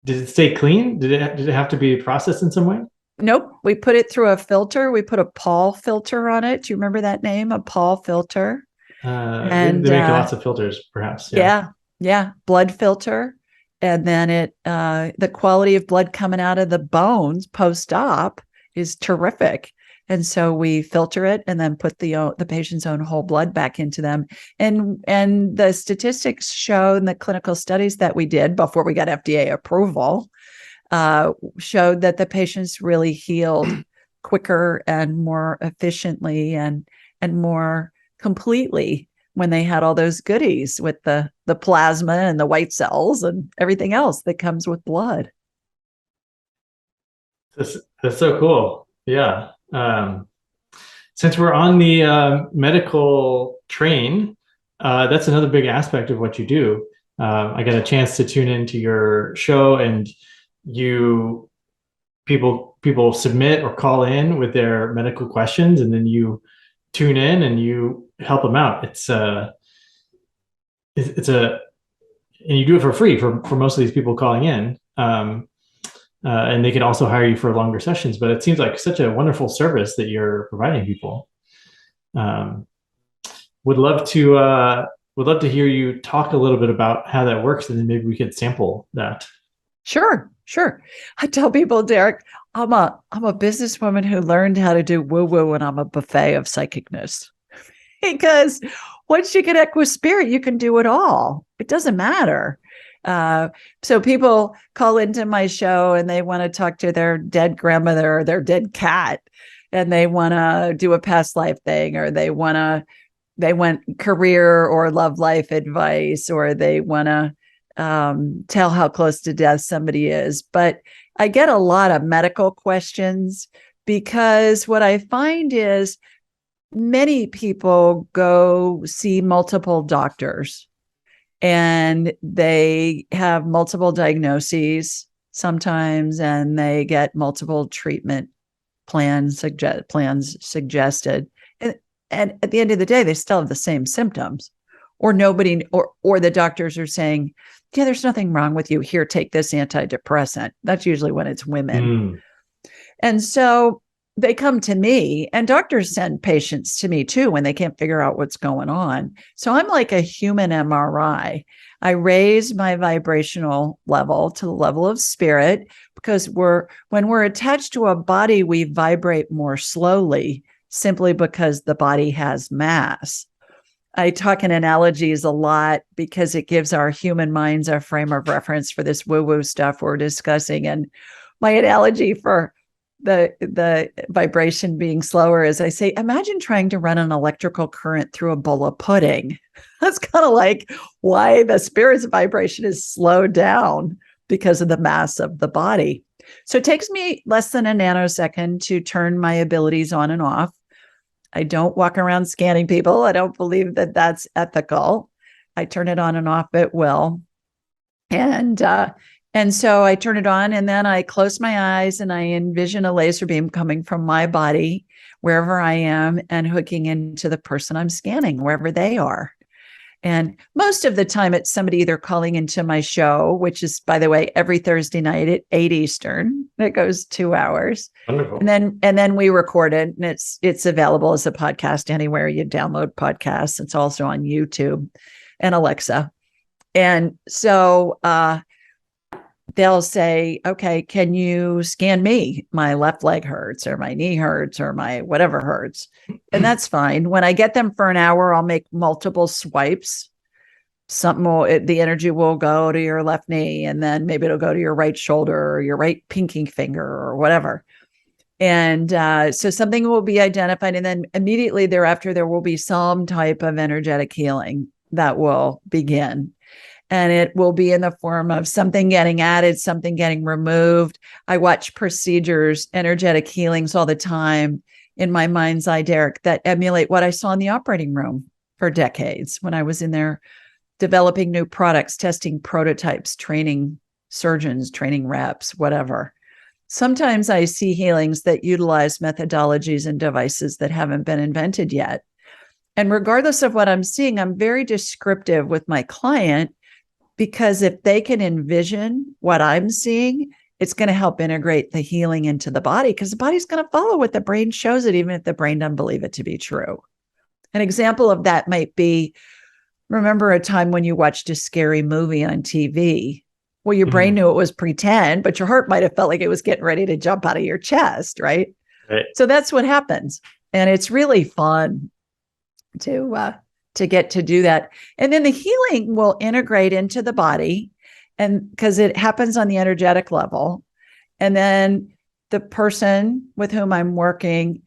Did it stay clean? Did it have to be processed in some way? Nope. We put it through a filter. We put a Paul filter on it. Do you remember that name? A Paul filter. They make lots of filters, perhaps. Yeah. Blood filter. And then the quality of blood coming out of the bones post-op is terrific. And so we filter it and then put the patient's own whole blood back into them. And the statistics show in the clinical studies that we did before we got FDA approval showed that the patients really healed quicker and more efficiently and more completely when they had all those goodies with the plasma and the white cells and everything else that comes with blood. That's so cool. Yeah. Since we're on the medical train, that's another big aspect of what you do. I got a chance to tune into your show, and people submit or call in with their medical questions, and then you tune in and you help them out. And you do it for free for most of these people calling in. And they can also hire you for longer sessions, but it seems like such a wonderful service that you're providing people. Would love to hear you talk a little bit about how that works, and then maybe we could sample that. Sure. I tell people, Derek, I'm a businesswoman who learned how to do woo-woo, and I'm a buffet of psychicness. Because once you connect with spirit, you can do it all. It doesn't matter. So people call into my show and they want to talk to their dead grandmother or their dead cat, and they want to do a past life thing, or they want career or love life advice, or they want to tell how close to death somebody is. But I get a lot of medical questions, because what I find is many people go see multiple doctors and they have multiple diagnoses sometimes, and they get multiple treatment plans suggested. And at the end of the day, they still have the same symptoms, or the doctors are saying, yeah, there's nothing wrong with you. Here, take this antidepressant. That's usually when it's women. And so they come to me, and doctors send patients to me too when they can't figure out what's going on. So I'm like a human MRI. I raise my vibrational level to the level of spirit, because when we're attached to a body, we vibrate more slowly, simply because the body has mass. I talk in analogies a lot because it gives our human minds a frame of reference for this woo-woo stuff we're discussing. And my analogy for the vibration being slower is, I say, imagine trying to run an electrical current through a bowl of pudding. That's kind of like why the spirit's vibration is slowed down, because of the mass of the body. So it takes me less than a nanosecond to turn my abilities on and off. I don't walk around scanning people. I don't believe that that's ethical. I turn it on and off at will. And so I turn it on, and then I close my eyes and I envision a laser beam coming from my body, wherever I am, and hooking into the person I'm scanning, wherever they are. And most of the time it's somebody either calling into my show, which is, by the way, every Thursday night at 8 Eastern. It goes 2 hours. Wonderful. And then we record it, and it's available as a podcast anywhere you download podcasts. It's also on YouTube and Alexa. And so they'll say, okay, can you scan me? My left leg hurts, or my knee hurts, or my whatever hurts. And that's fine. When I get them for an hour, I'll make multiple swipes. The energy will go to your left knee, and then maybe it'll go to your right shoulder or your right pinky finger or whatever. And so something will be identified. And then immediately thereafter, there will be some type of energetic healing that will begin. And it will be in the form of something getting added, something getting removed. I watch procedures, energetic healings all the time in my mind's eye, Derek, that emulate what I saw in the operating room for decades when I was in there developing new products, testing prototypes, training surgeons, training reps, whatever. Sometimes I see healings that utilize methodologies and devices that haven't been invented yet. And regardless of what I'm seeing, I'm very descriptive with my client, because if they can envision what I'm seeing, it's going to help integrate the healing into the body, because the body's going to follow what the brain shows it, even if the brain doesn't believe it to be true. An example of that might be, remember a time when you watched a scary movie on TV? Well, your brain Mhm. knew it was pretend, but your heart might have felt like it was getting ready to jump out of your chest, right? Right. So that's what happens. And it's really fun to get to do that. And then the healing will integrate into the body, and because it happens on the energetic level. And then the person with whom I'm working,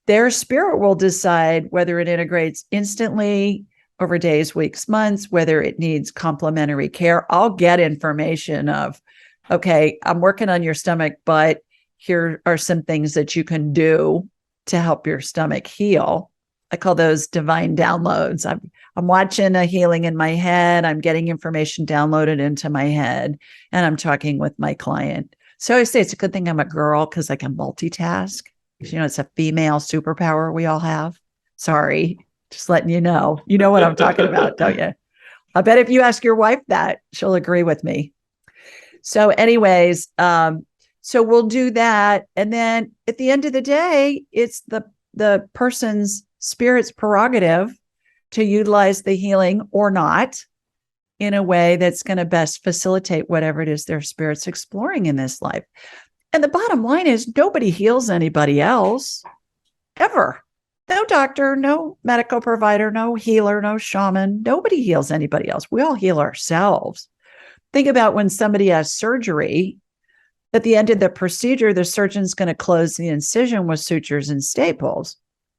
their spirit will decide whether it integrates instantly over days, weeks, months, whether it needs complementary care. I'll get information of, okay, I'm working on your stomach, but here are some things that you can do to help your stomach heal. I call those divine downloads. I'm watching a healing in my head. I'm getting information downloaded into my head, and I'm talking with my client. So I say it's a good thing I'm a girl because I can multitask. It's a female superpower we all have. Sorry, just letting you know. You know what I'm talking about, don't you? I bet if you ask your wife that, she'll agree with me. So, anyways, so we'll do that, and then at the end of the day, it's the person's spirit's prerogative to utilize the healing or not in a way that's going to best facilitate whatever it is their spirit's exploring in this life. And the bottom line is nobody heals anybody else ever. No doctor, no medical provider, no healer, no shaman. Nobody heals anybody else. We all heal ourselves. Think about when somebody has surgery. At the end of the procedure, the surgeon's going to close the incision with sutures and staples.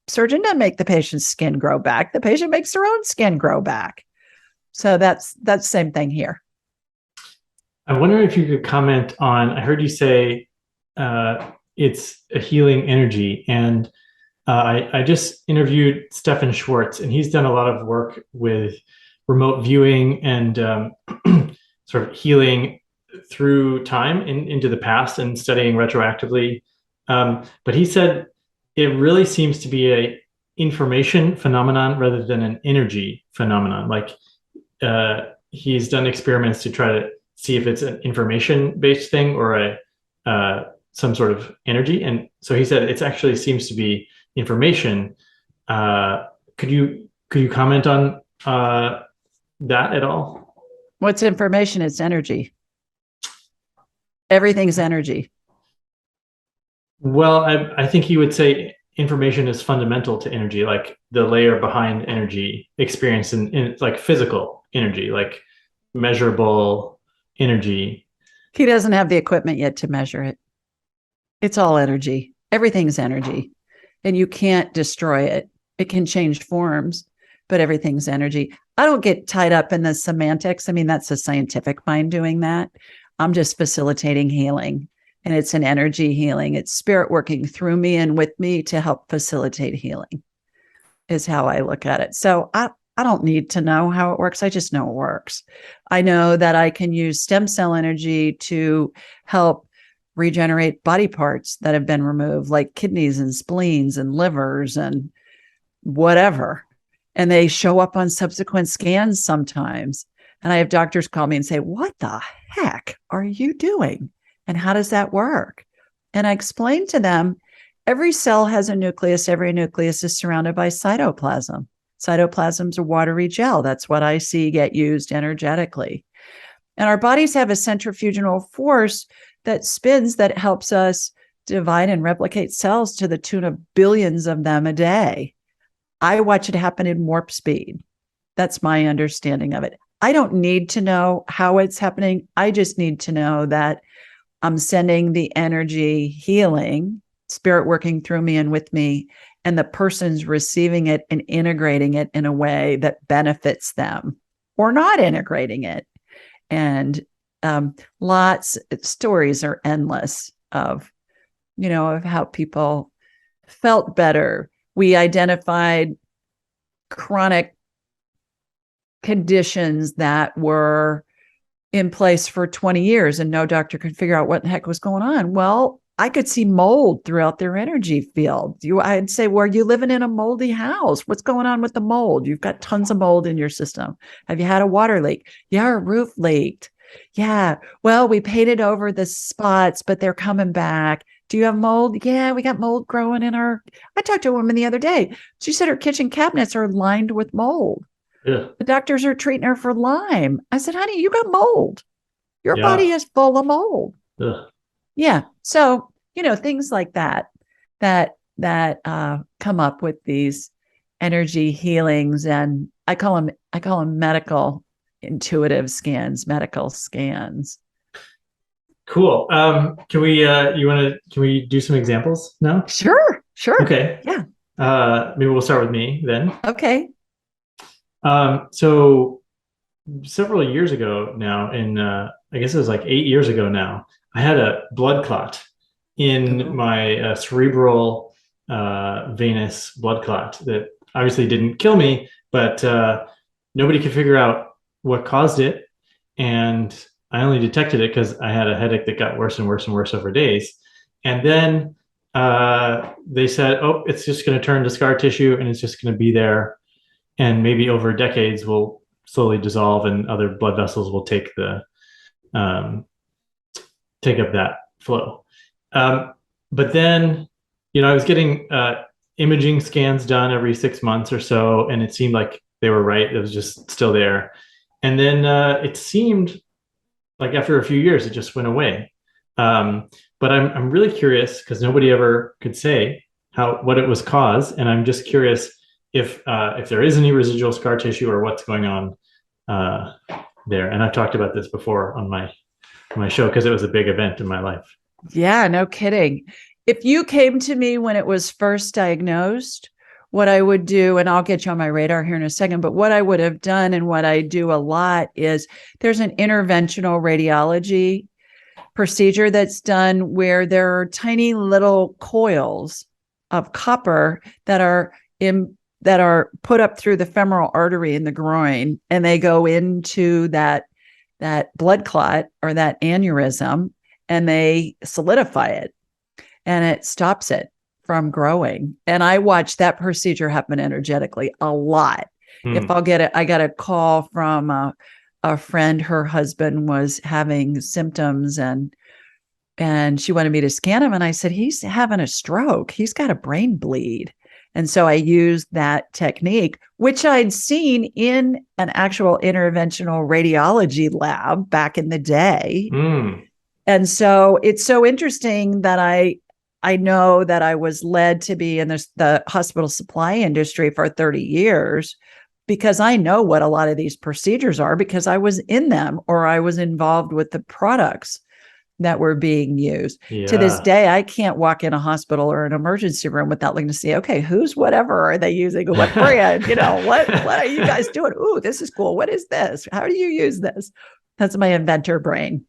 Surgeon doesn't make the patient's skin grow back. The patient makes their own skin grow back. So that's the same thing here. I'm wondering if you could comment on, I heard you say it's a healing energy. And I just interviewed Stefan Schwartz, and he's done a lot of work with remote viewing and sort of healing through time into the past and studying retroactively. But he said it really seems to be a information phenomenon rather than an energy phenomenon. Like he's done experiments to try to see if it's an information-based thing or a some sort of energy. And so he said it actually seems to be information. Could you comment on that at all? What's information? It's energy. Everything's energy. Well, I think he would say information is fundamental to energy, like the layer behind energy experience in like physical energy, like measurable energy. He doesn't have the equipment yet to measure it. It's all energy. Everything's energy. And you can't destroy it. It can change forms, but everything's energy. I don't get tied up in the semantics. I mean, that's a scientific mind doing that. I'm just facilitating healing. And it's an energy healing. It's spirit working through me and with me to help facilitate healing, is how I look at it. So I don't need to know how it works. I just know it works. I know that I can use stem cell energy to help regenerate body parts that have been removed, like kidneys and spleens and livers and whatever. And they show up on subsequent scans sometimes. And I have doctors call me and say, what the heck are you doing? And how does that work? And I explain to them, every cell has a nucleus. Every nucleus is surrounded by cytoplasm. Cytoplasm's a watery gel. That's what I see get used energetically. And our bodies have a centrifugal force that spins that helps us divide and replicate cells to the tune of billions of them a day. I watch it happen in warp speed. That's my understanding of it. I don't need to know how it's happening. I just need to know that I'm sending the energy healing, spirit working through me and with me, and the person's receiving it and integrating it in a way that benefits them or not integrating it. And lots of stories are endless of how people felt better. We identified chronic conditions that were in place for 20 years and no doctor could figure out what the heck was going on. Well, I could see mold throughout their energy field. I'd say, well, are you living in a moldy house? What's going on with the mold? You've got tons of mold in your system. Have you had a water leak? Yeah, our roof leaked. Yeah, well, we painted over the spots, but they're coming back. Do you have mold? Yeah, we got mold growing in our. I talked to a woman the other day. She said her kitchen cabinets are lined with mold. Yeah. The doctors are treating her for Lyme. I said, honey, you got mold. your body Yeah. is full of mold. Ugh. Yeah. So, things like that come up with these energy healings, and I call them medical intuitive scans, medical scans. Cool. Can we do some examples now? Sure, sure. Okay. Yeah. Maybe we'll start with me then. Okay. So several years ago now, I guess it was like 8 years ago now, I had a blood clot in Oh. my cerebral venous blood clot that obviously didn't kill me, but nobody could figure out what caused it. And I only detected it because I had a headache that got worse and worse and worse over days. And then they said, oh, it's just going to turn to scar tissue and it's just going to be there. And maybe over decades will slowly dissolve and other blood vessels will um, take up that flow. But then, I was getting imaging scans done every 6 months or so, and it seemed like they were right. It was just still there. And then it seemed like after a few years, it just went away. But I'm really curious because nobody ever could say what it was caused, and I'm just curious if there is any residual scar tissue or what's going on uh, there. And I've talked about this before on my show because it was a big event in my life. Yeah, no kidding. If you came to me when it was first diagnosed, what I would do, and I'll get you on my radar here in a second, but what I would have done and what I do a lot is there's an interventional radiology procedure that's done where there are tiny little coils of copper that are put up through the femoral artery in the groin, and they go into that blood clot or that aneurysm, and they solidify it, and it stops it from growing. And I watch that procedure happen energetically a lot. If I'll get it, I got a call from a friend, her husband was having symptoms, and she wanted me to scan him. And I said, he's having a stroke. He's got a brain bleed. And so I used that technique, which I'd seen in an actual interventional radiology lab back in the day. And so it's so interesting that I know that I was led to be in the hospital supply industry for 30 years because I know what a lot of these procedures are because I was in them or I was involved with the products that were being used. Yeah. To this day, I can't walk in a hospital or an emergency room without looking to see, okay, who's whatever are they using? What brand? what are you guys doing? Ooh, this is cool. What is this? How do you use this? That's my inventor brain.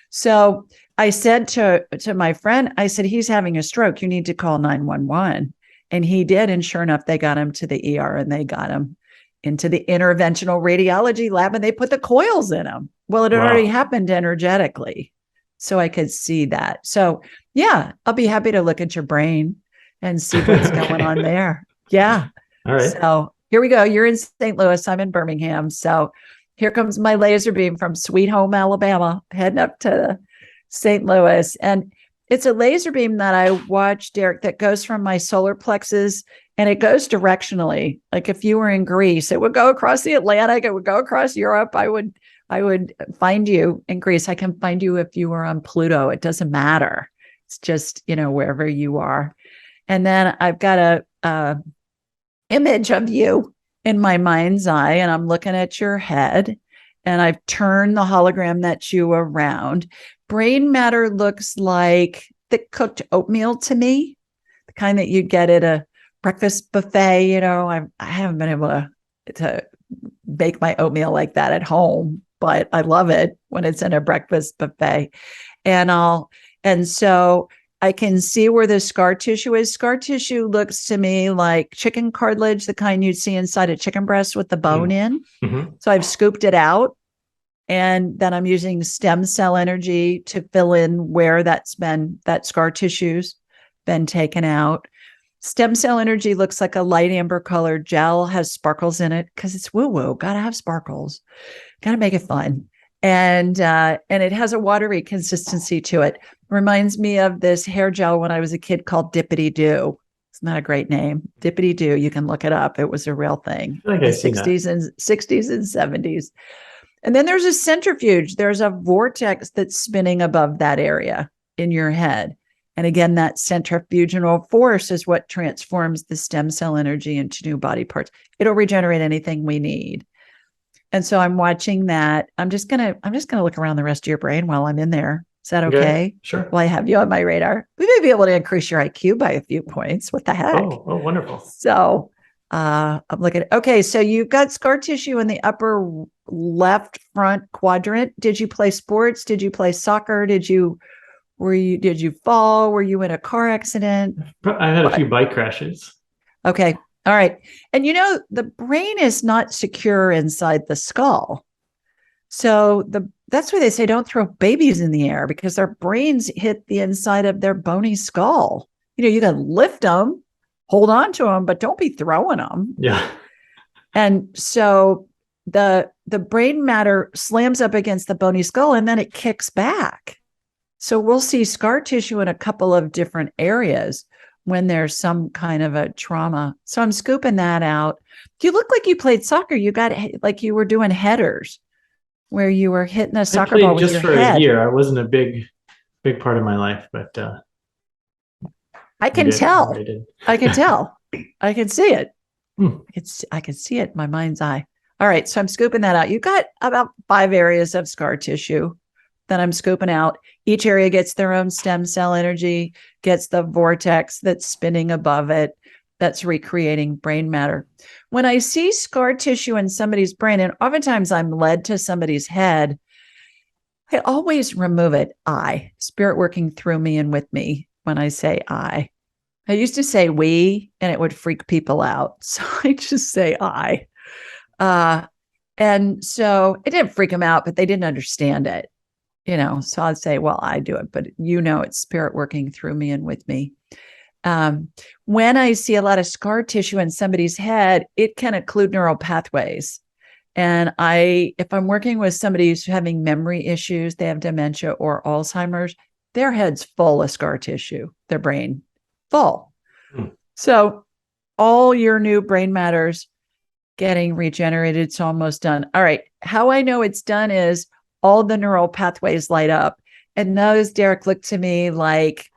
So I said to my friend, I said, he's having a stroke. You need to call 911. And he did. And sure enough, they got him to the ER and they got him into the interventional radiology lab and they put the coils in him. Well, it had already happened energetically. So I could see that. So yeah, I'll be happy to look at your brain and see what's going on there. Yeah. All right. So here we go. You're in St. Louis. I'm in Birmingham. So here comes my laser beam from Sweet Home, Alabama, heading up to St. Louis. And it's a laser beam that I watched, Derek, that goes from my solar plexus and it goes directionally. Like if you were in Greece, it would go across the Atlantic, it would go across Europe. I would find you in Greece. I can find you if you were on Pluto. It doesn't matter. It's just, wherever you are. And then I've got a image of you in my mind's eye, and I'm looking at your head, and I've turned the hologram that's you around. Brain matter looks like thick cooked oatmeal to me, the kind that you'd get at a breakfast buffet. I haven't been able to bake my oatmeal like that at home, but I love it when it's in a breakfast buffet. And so I can see where the scar tissue is. Scar tissue looks to me like chicken cartilage, the kind you'd see inside a chicken breast with the bone in. Mm-hmm. So I've scooped it out, and then I'm using stem cell energy to fill in where that scar tissue's been taken out. Stem cell energy looks like a light amber colored gel, has sparkles in it because it's woo-woo. Gotta have sparkles. Gotta make it fun. And it has a watery consistency to it. Reminds me of this hair gel when I was a kid called Dippity Doo. It's not a great name. Dippity Doo. You can look it up. It was a real thing. I feel like in the I've seen that. 60s and 70s. And then there's a centrifuge. There's a vortex that's spinning above that area in your head. And again, that centrifugal force is what transforms the stem cell energy into new body parts. It'll regenerate anything we need. And so I'm watching that. I'm just gonna look around the rest of your brain while I'm in there. Is that okay? Sure. Well, I have you on my radar. We may be able to increase your IQ by a few points. What the heck? Oh, wonderful. So I'm looking at, okay, so you've got scar tissue in the upper left front quadrant. Did you play sports? Did you play soccer? Did you fall? Were you in a car accident? I had a few bike crashes. Okay. All right. And the brain is not secure inside the skull. So that's why they say don't throw babies in the air, because their brains hit the inside of their bony skull. You can lift them, hold on to them, but don't be throwing them. Yeah. And so the brain matter slams up against the bony skull and then it kicks back. So we'll see scar tissue in a couple of different areas when there's some kind of a trauma. So I'm scooping that out. You look like you played soccer. You got like you were doing headers where you were hitting a soccer ball with your head. Just for a year. I wasn't a big part of my life, but I can tell. I can tell. I can see it. I can see it in my mind's eye. All right. So I'm scooping that out. You've got about 5 areas of scar tissue that I'm scooping out. Each area gets their own stem cell energy, gets the vortex that's spinning above it, that's recreating brain matter. When I see scar tissue in somebody's brain, and oftentimes I'm led to somebody's head, I always remove it. Spirit working through me and with me when I say I. I used to say we, and it would freak people out. So I just say I. And so it didn't freak them out, but they didn't understand it. So I'd say, well, I do it, but it's spirit working through me and with me. When I see a lot of scar tissue in somebody's head, it can occlude neural pathways. And if I'm working with somebody who's having memory issues, they have dementia or Alzheimer's, their head's full of scar tissue, their brain full. So all your new brain matter's getting regenerated. It's almost done. All right. How I know it's done is all the neural pathways light up. And those, Derek, look to me like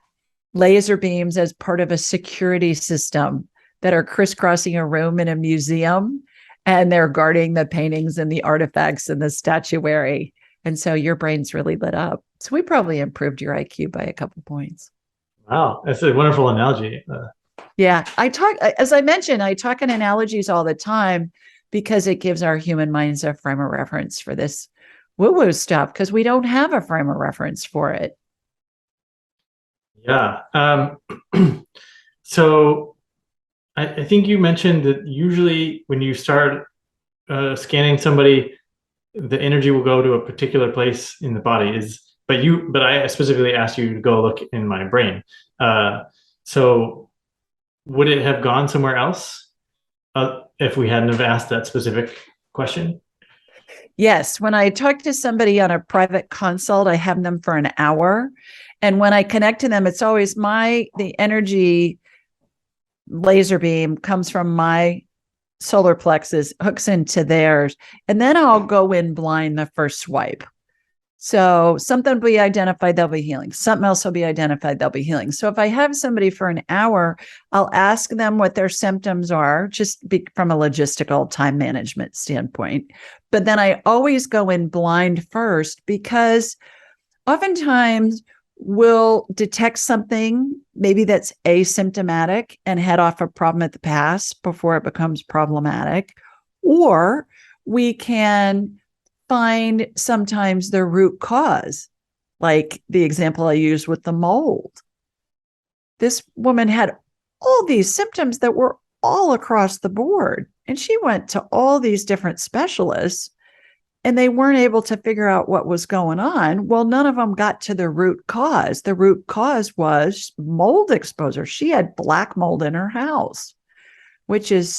laser beams as part of a security system that are crisscrossing a room in a museum, and they're guarding the paintings and the artifacts and the statuary. And so your brain's really lit up. So we probably improved your IQ by a couple points. Wow. That's a wonderful analogy. Yeah. As I mentioned, I talk in analogies all the time because it gives our human minds a frame of reference for this woo-woo stuff, because we don't have a frame of reference for it. Yeah. So I think you mentioned that usually when you start scanning somebody, the energy will go to a particular place in the body. But I specifically asked you to go look in my brain. So would it have gone somewhere else if we hadn't have asked that specific question? Yes. When I talk to somebody on a private consult, I have them for an hour. And when I connect to them, it's always the energy laser beam comes from my solar plexus, hooks into theirs. And then I'll go in blind the first swipe. So something will be identified, they'll be healing. Something else will be identified, they'll be healing. So if I have somebody for an hour, I'll ask them what their symptoms are, just from a logistical time management standpoint. But then I always go in blind first, because oftentimes we'll detect something maybe that's asymptomatic and head off a problem at the past before it becomes problematic. Or we can find sometimes the root cause, like the example I used with the mold. This woman had all these symptoms that were all across the board, and she went to all these different specialists, and they weren't able to figure out what was going on. Well, none of them got to the root cause. The root cause was mold exposure. She had black mold in her house, which is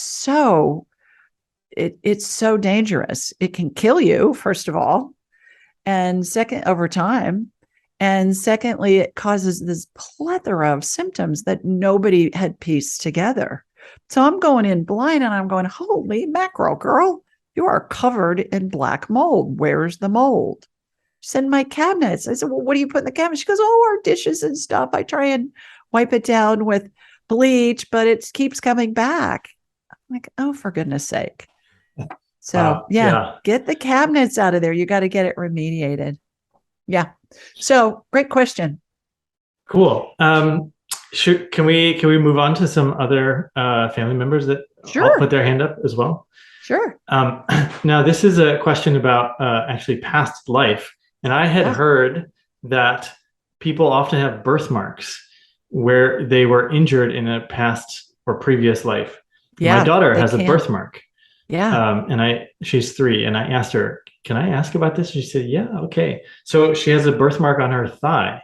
it's so dangerous. It can kill you, first of all, and second, over time. And secondly, it causes this plethora of symptoms that nobody had pieced together. So I'm going in blind and I'm going, holy mackerel, girl, You are covered in black mold. Where's the mold? She said, my cabinets. I said, well, what do you put in the cabinet? She goes, oh, our dishes and stuff. I try and wipe it down with bleach, but it keeps coming back. I'm like, oh, for goodness sake. So Yeah. get the cabinets out of there. You got to get it remediated. Yeah. So great question. Cool. Can we move on to some other family members that all put Sure. their hand up as well? Sure. Um, Now, this is a question about actually past life, and I had Yeah. heard that people often have birthmarks where they were injured in a past or previous life. My Yeah. daughter They has a can. birthmark, Yeah. and she's 3, and I asked her, "Can I ask about this?" She said, "Yeah, okay." So she has a birthmark on her thigh.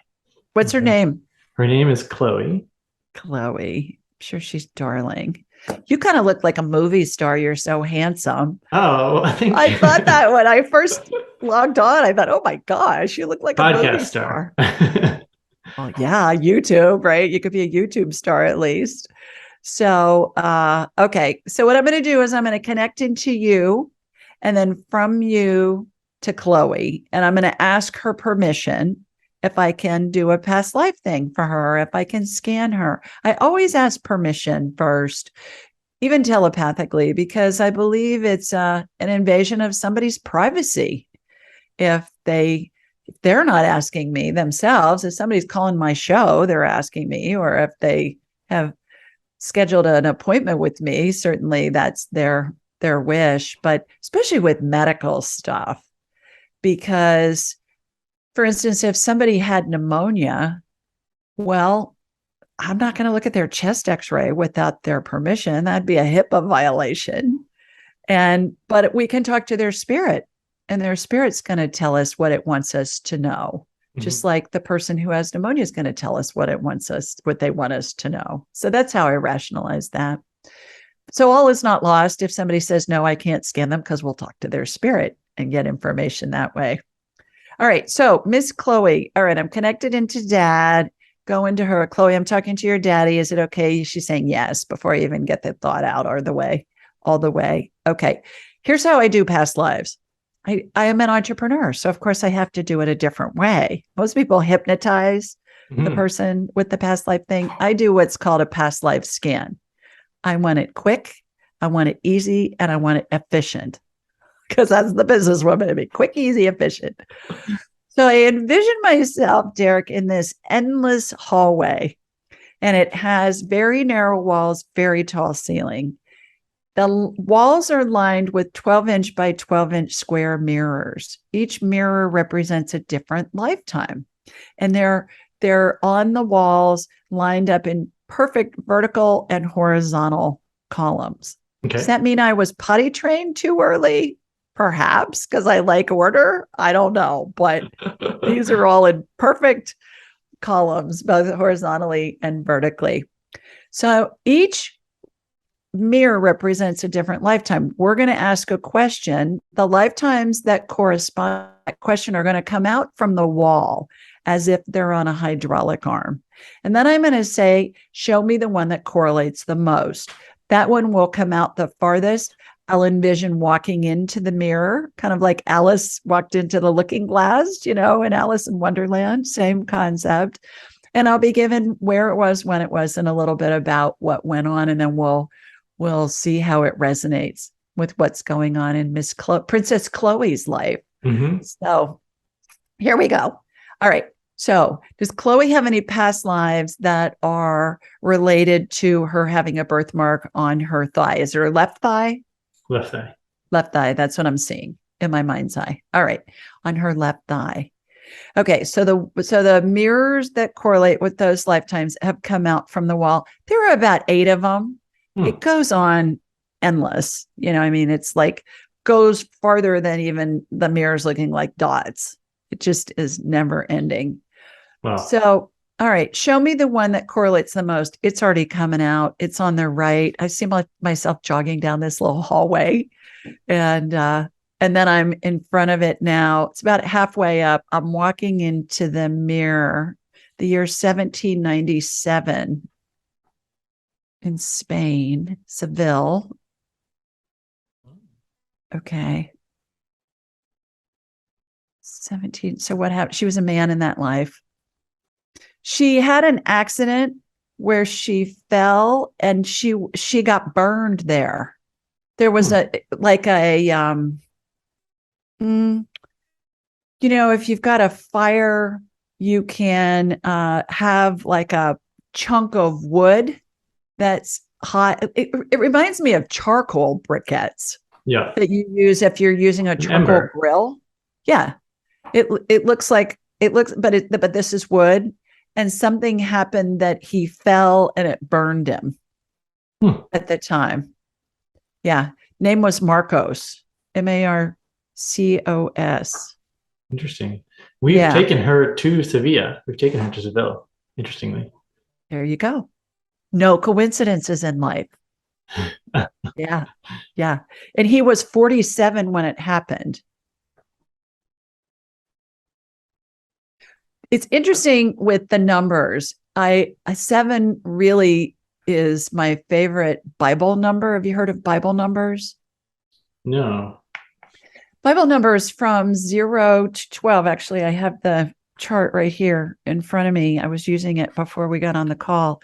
What's her name? Her name is Chloe. Chloe. I'm sure she's darling. You kind of look like a movie star. You're so handsome. Oh, I think I thought that when I first logged on. I thought, oh my gosh, you look like a podcast movie star. star. Well, yeah, YouTube, right? You could be a YouTube star at least. So, okay. So what I'm going to do is I'm going to connect into you and then from you to Chloe. And I'm going to ask her permission if I can do a past life thing for her, if I can scan her. I always ask permission first, even telepathically, because I believe it's an invasion of somebody's privacy. If they're not asking me themselves, if somebody's calling my show, they're asking me, or if they have scheduled an appointment with me, certainly that's their wish, but especially with medical stuff, because for instance, if somebody had pneumonia, well, I'm not going to look at their chest x-ray without their permission. That'd be a HIPAA violation. But we can talk to their spirit, and their spirit's going to tell us what it wants us to know. Just like the person who has pneumonia is going to tell us what they want us to know. So that's how I rationalize that. So all is not lost if somebody says, no, I can't scan them, because we'll talk to their spirit and get information that way. All right. So Miss Chloe, all right, I'm connected into dad. Go into her. Chloe, I'm talking to your daddy. Is it okay? She's saying yes before I even get the thought out all the way. Okay. Here's how I do past lives. I am an entrepreneur. So of course I have to do it a different way. Most people hypnotize the person with the past life thing. I do what's called a past life scan. I want it quick, I want it easy, and I want it efficient, because that's the businesswoman to be quick, easy, efficient. So I envision myself, Derek, in this endless hallway, and it has very narrow walls, very tall ceiling. The walls are lined with 12-inch by 12-inch square mirrors. Each mirror represents a different lifetime, and they're on the walls, lined up in perfect vertical and horizontal columns. Okay. Does that mean I was potty trained too early? Perhaps, because I like order. I don't know, but these are all in perfect columns, both horizontally and vertically. So each mirror represents a different lifetime. We're going to ask a question. The lifetimes that correspond to that question are going to come out from the wall as if they're on a hydraulic arm. And then I'm going to say, show me the one that correlates the most. That one will come out the farthest. I'll envision walking into the mirror, kind of like Alice walked into the looking glass, in Alice in Wonderland, same concept. And I'll be given where it was, when it was, and a little bit about what went on. And then we'll see how it resonates with what's going on in Princess Chloe's life. So here we go. All right. So does Chloe have any past lives that are related to her having a birthmark on her thigh? Is there a left thigh? Left thigh. Left thigh. That's what I'm seeing in my mind's eye. All right. On her left thigh. Okay. So the mirrors that correlate with those lifetimes have come out from the wall. There are about 8 of them. It goes on endless. It's like goes farther than even the mirrors looking like dots. It just is never ending. Wow. So, all right, show me the one that correlates the most. It's already coming out. It's on the right. I see myself jogging down this little hallway, and then I'm in front of it now. It's about halfway up. I'm walking into the mirror. The year 1797 in Spain, Seville. Okay. 17. So what happened? She was a man in that life. She had an accident where she fell and she got burned there. There was a like a mm, if you've got a fire, you can have like a chunk of wood that's hot. It reminds me of charcoal briquettes Yeah. that you use if you're using a An charcoal ember. grill. Yeah, it looks like it looks, but this is wood, and something happened that he fell and it burned him at the time. Yeah, name was Marcos, Marcos. Interesting. We've Yeah, taken her to Sevilla. We've taken her to Seville, interestingly. there you go. No coincidences in life. Yeah, yeah, and he was 47 when it happened. It's interesting with the numbers. A seven really is my favorite Bible number. Have you heard of Bible numbers? No. Bible numbers from 0 to 12. Actually, I have the chart right here in front of me. I was using it before we got on the call.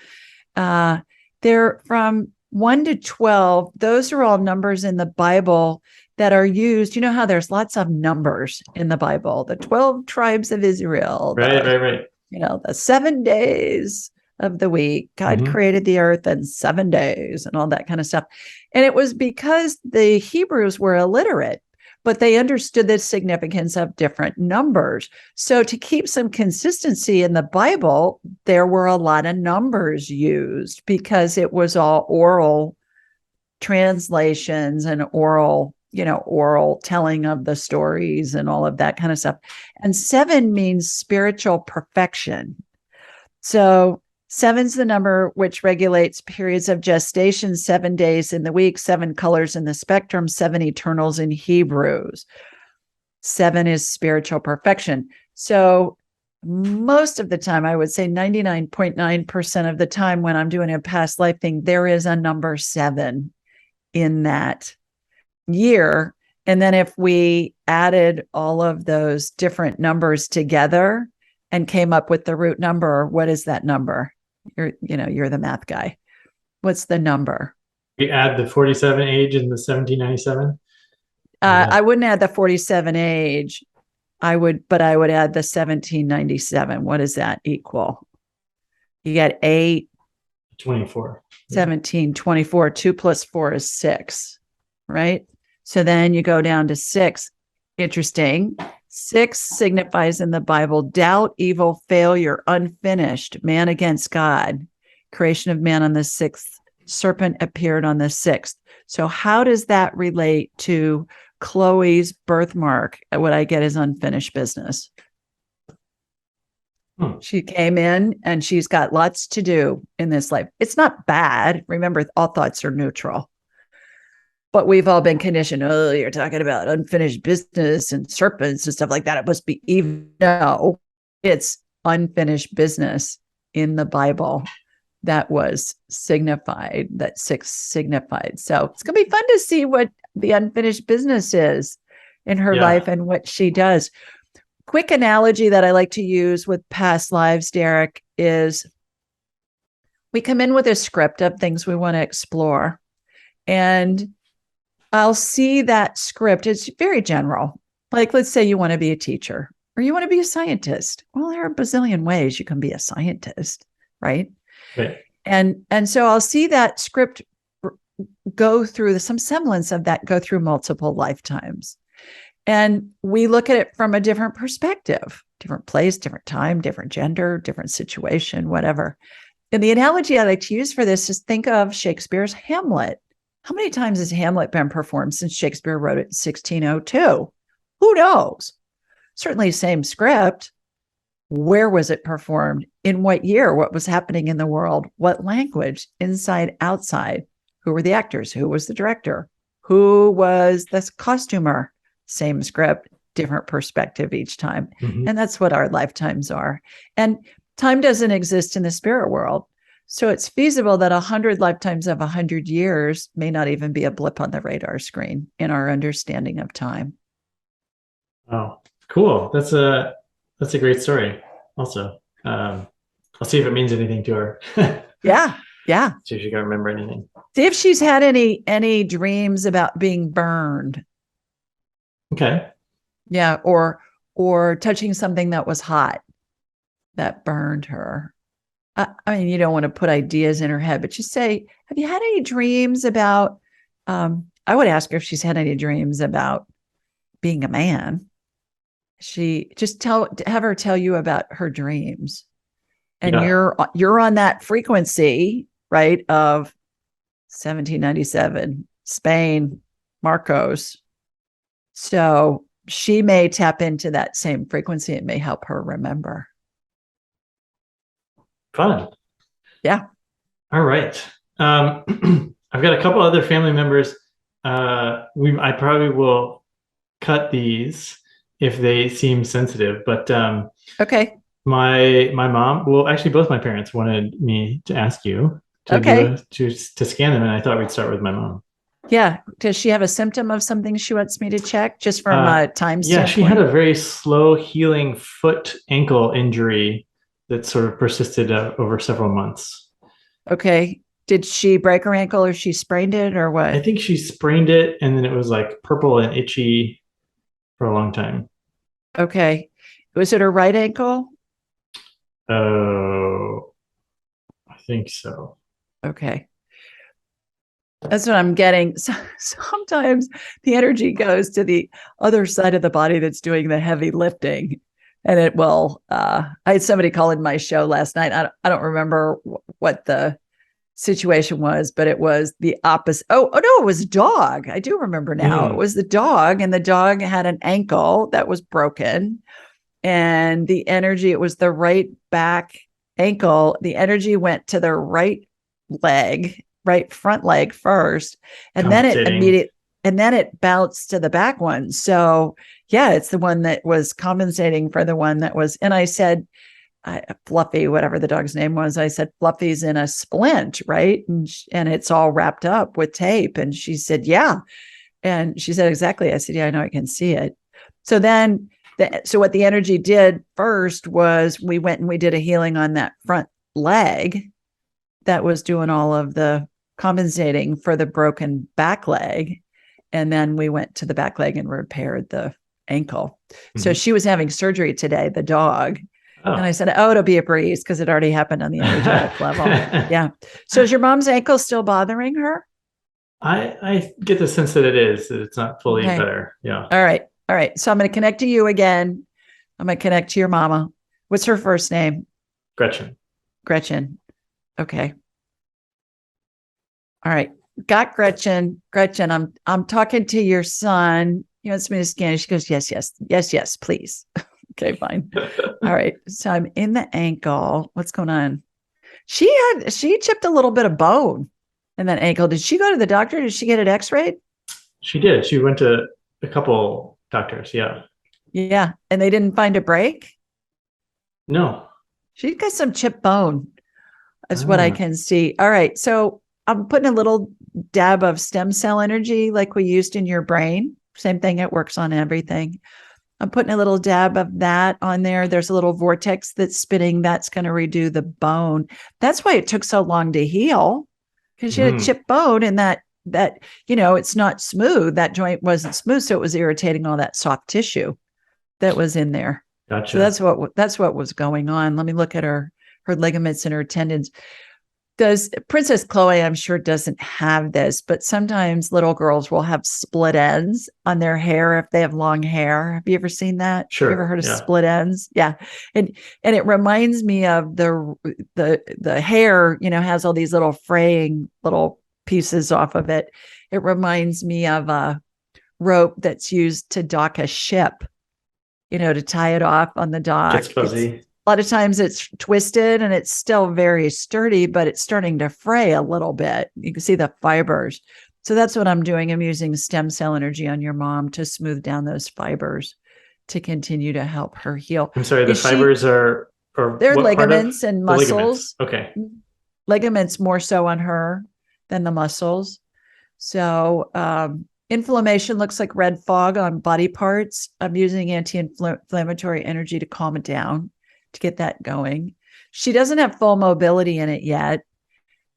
They're from 1 to 12. Those are all numbers in the Bible that are used. You know how there's lots of numbers in the Bible, the 12 tribes of Israel, Right. the 7 days of the week. God created the earth in 7 days and all that kind of stuff. And it was because the Hebrews were illiterate, but they understood the significance of different numbers. So to keep some consistency in the Bible, there were a lot of numbers used because it was all oral translations and oral telling of the stories and all of that kind of stuff. And 7 means spiritual perfection. So 7's the number which regulates periods of gestation, 7 days in the week, 7 colors in the spectrum, 7 eternals in Hebrews. 7 is spiritual perfection. So most of the time, I would say 99.9% of the time when I'm doing a past life thing, there is a number 7 in that year. And then if we added all of those different numbers together and came up with the root number, what is that number? You're the math guy. What's the number? We add the 47 age and the 1797. I wouldn't add the 47 age. But I would add the 1797. What does that equal? You got 8, 24. 17, 24. 2 plus 4 is 6, right? So then you go down to 6. Interesting. 6 signifies in the Bible doubt, evil, failure, unfinished, man against God, creation of man on the 6th, serpent appeared on the 6th. So how does that relate to Chloe's birthmark? What I get is unfinished business. She came in and she's got lots to do in this life. It's not bad. Remember, all thoughts are neutral. But we've all been conditioned. Oh, you're talking about unfinished business and serpents and stuff like that. It must be evil. No, it's unfinished business in the Bible that was signified, that 6 signified. So it's going to be fun to see what the unfinished business is in her life and what she does. Quick analogy that I like to use with past lives, Derek, is we come in with a script of things we want to explore. And I'll see that script. It's very general. Like, let's say you want to be a teacher or you want to be a scientist. Well, there are a bazillion ways you can be a scientist, right? Right. And so I'll see that script go through some semblance of that, go through multiple lifetimes. And we look at it from a different perspective, different place, different time, different gender, different situation, whatever. And the analogy I like to use for this is think of Shakespeare's Hamlet. How many times has Hamlet been performed since Shakespeare wrote it in 1602? Who knows? Certainly same script. Where was it performed? In what year? What was happening in the world? What language? Inside, outside? Who were the actors? Who was the director? Who was the costumer? Same script, different perspective each time. And that's what our lifetimes are. And time doesn't exist in the spirit world. So it's feasible that 100 lifetimes of 100 years may not even be a blip on the radar screen in our understanding of time. Oh, cool. That's a great story. Also, I'll see if it means anything to her. Yeah. Yeah. See if she can remember anything. See if she's had any dreams about being burned. Okay. Yeah. Or touching something that was hot that burned her. I mean, you don't want to put ideas in her head, but just say, have you had any dreams about, I would ask her if she's had any dreams about being a man. She just have her tell you about her dreams. And Yeah. you're on that frequency, right? Of 1797, Spain, Marcos. So she may tap into that same frequency. It may help her remember. Fun. Yeah. All right. I've got a couple other family members. I probably will cut these if they seem sensitive, but Okay. my mom, well, actually both my parents wanted me to ask you to Okay. to scan them, and I thought we'd start with my mom. Yeah. Does she have a symptom of something she wants me to check just from Uh, a time yeah, she had standpoint? a very slow healing foot ankle injury that sort of persisted over several months. Okay. Did she break her ankle or she sprained it or I what? think she sprained it, and then it was like purple and itchy for a long time. Okay. Was it her right ankle? Oh, I think so. Okay. That's what I'm getting. So, sometimes the energy goes to the other side of the body that's doing the heavy lifting. And it will, I had somebody call in my show last night. I don't remember what the situation was, but it was the opposite. Oh no, it was a dog. I do remember now. It Mm, was the dog, and the dog had an ankle that was broken. And the energy, it was the right back ankle. The energy went to the right leg, right front leg first, and then it compensating. immediately and then it bounced to the back one. So yeah, it's the one that was compensating for the one that was. And I said, Fluffy, whatever the dog's name was, I said, Fluffy's in a splint, right? And it's all wrapped up with tape. And she said, yeah. And she said, exactly. I said, yeah, I know, I can see it. So then, so what the energy did first was we went and we did a healing on that front leg that was doing all of the compensating for the broken back leg. And then we went to the back leg and repaired the ankle. So Mhm. she was having surgery today, the dog. And I Oh. said, oh, it'll be a breeze because it already happened on the energetic level. Yeah. So is your mom's ankle still bothering her? I get the sense that it's not fully Okay. better. Yeah. All right. All right. So I'm going to connect to you again. I'm going to connect to your mama. What's her first name? Gretchen. Gretchen. Okay. All right. Got Gretchen. Gretchen, I'm talking to your son. He wants me to scan. She goes, yes, yes, yes, yes, please. Okay, fine. All right. So I'm in the ankle. What's going on? She chipped a little bit of bone in that ankle. Did she go to the doctor? Did she get it x-rayed? She did. She went to a couple doctors. Yeah. Yeah. And they didn't find a break? No. She's got some chipped bone. That's what I Ah, can see. All right. So I'm putting a little dab of stem cell energy like we used in your brain. Same thing. It works on everything. I'm putting a little dab of that on there. There's a little vortex that's spinning. That's going to redo the bone. That's why it took so long to heal, because you had a mm, chipped bone and that it's not smooth. That joint wasn't smooth, so it was irritating all that soft tissue that was in there. So gotcha. that's what was going on. Let me look at her ligaments and her tendons. Does Princess Chloe, I'm sure, doesn't have this, but sometimes little girls will have split ends on their hair if they have long hair. Have you ever seen that? You ever Sure. heard of Yeah. split ends? Yeah. And it reminds me of the hair, has all these little fraying little pieces off of it. It reminds me of a rope that's used to dock a ship, to tie it off on the dock. Gets It's fuzzy. a lot of times it's twisted and it's still very sturdy, but it's starting to fray a little bit. You can see the fibers. So that's what I'm doing. I'm using stem cell energy on your mom to smooth down those fibers to continue to help her heal. I'm sorry, the Is she, fibers are, or they're what part of ligaments and the ligaments? muscles. Okay. ligaments more so on her than the muscles. So inflammation looks like red fog on body parts. I'm using anti-inflammatory energy to calm it down, to get that going. She doesn't have full mobility in it yet,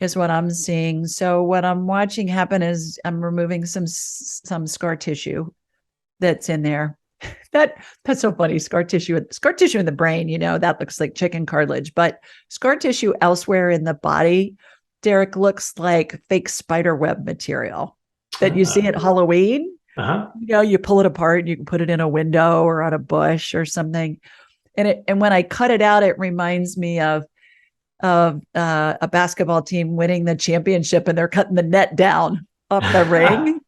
is what I'm seeing. So what I'm watching happen is I'm removing some scar tissue that's in there. That's so funny. Scar tissue in the brain, that looks like chicken cartilage, but scar tissue elsewhere in the body, Derek, looks like fake spider web material that you see at Halloween. Uh-huh. You pull it apart and you can put it in a window or on a bush or something. And when I cut it out, it reminds me of a basketball team winning the championship and they're cutting the net down off the ring.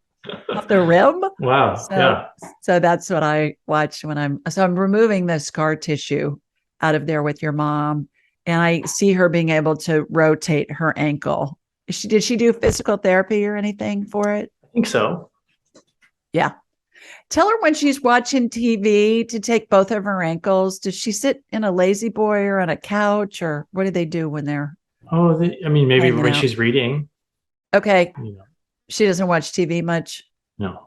Off the rim. Wow. So that's what I watch when I'm removing the scar tissue out of there with your mom. And I see her being able to rotate her ankle. Did she do physical therapy or anything for it? I think so. Yeah. Tell her when she's watching TV to take both of her ankles. Does she sit in a lazy boy or on a couch, or what do they do when they're? Oh, maybe when she's reading. Okay. She doesn't watch TV much? No.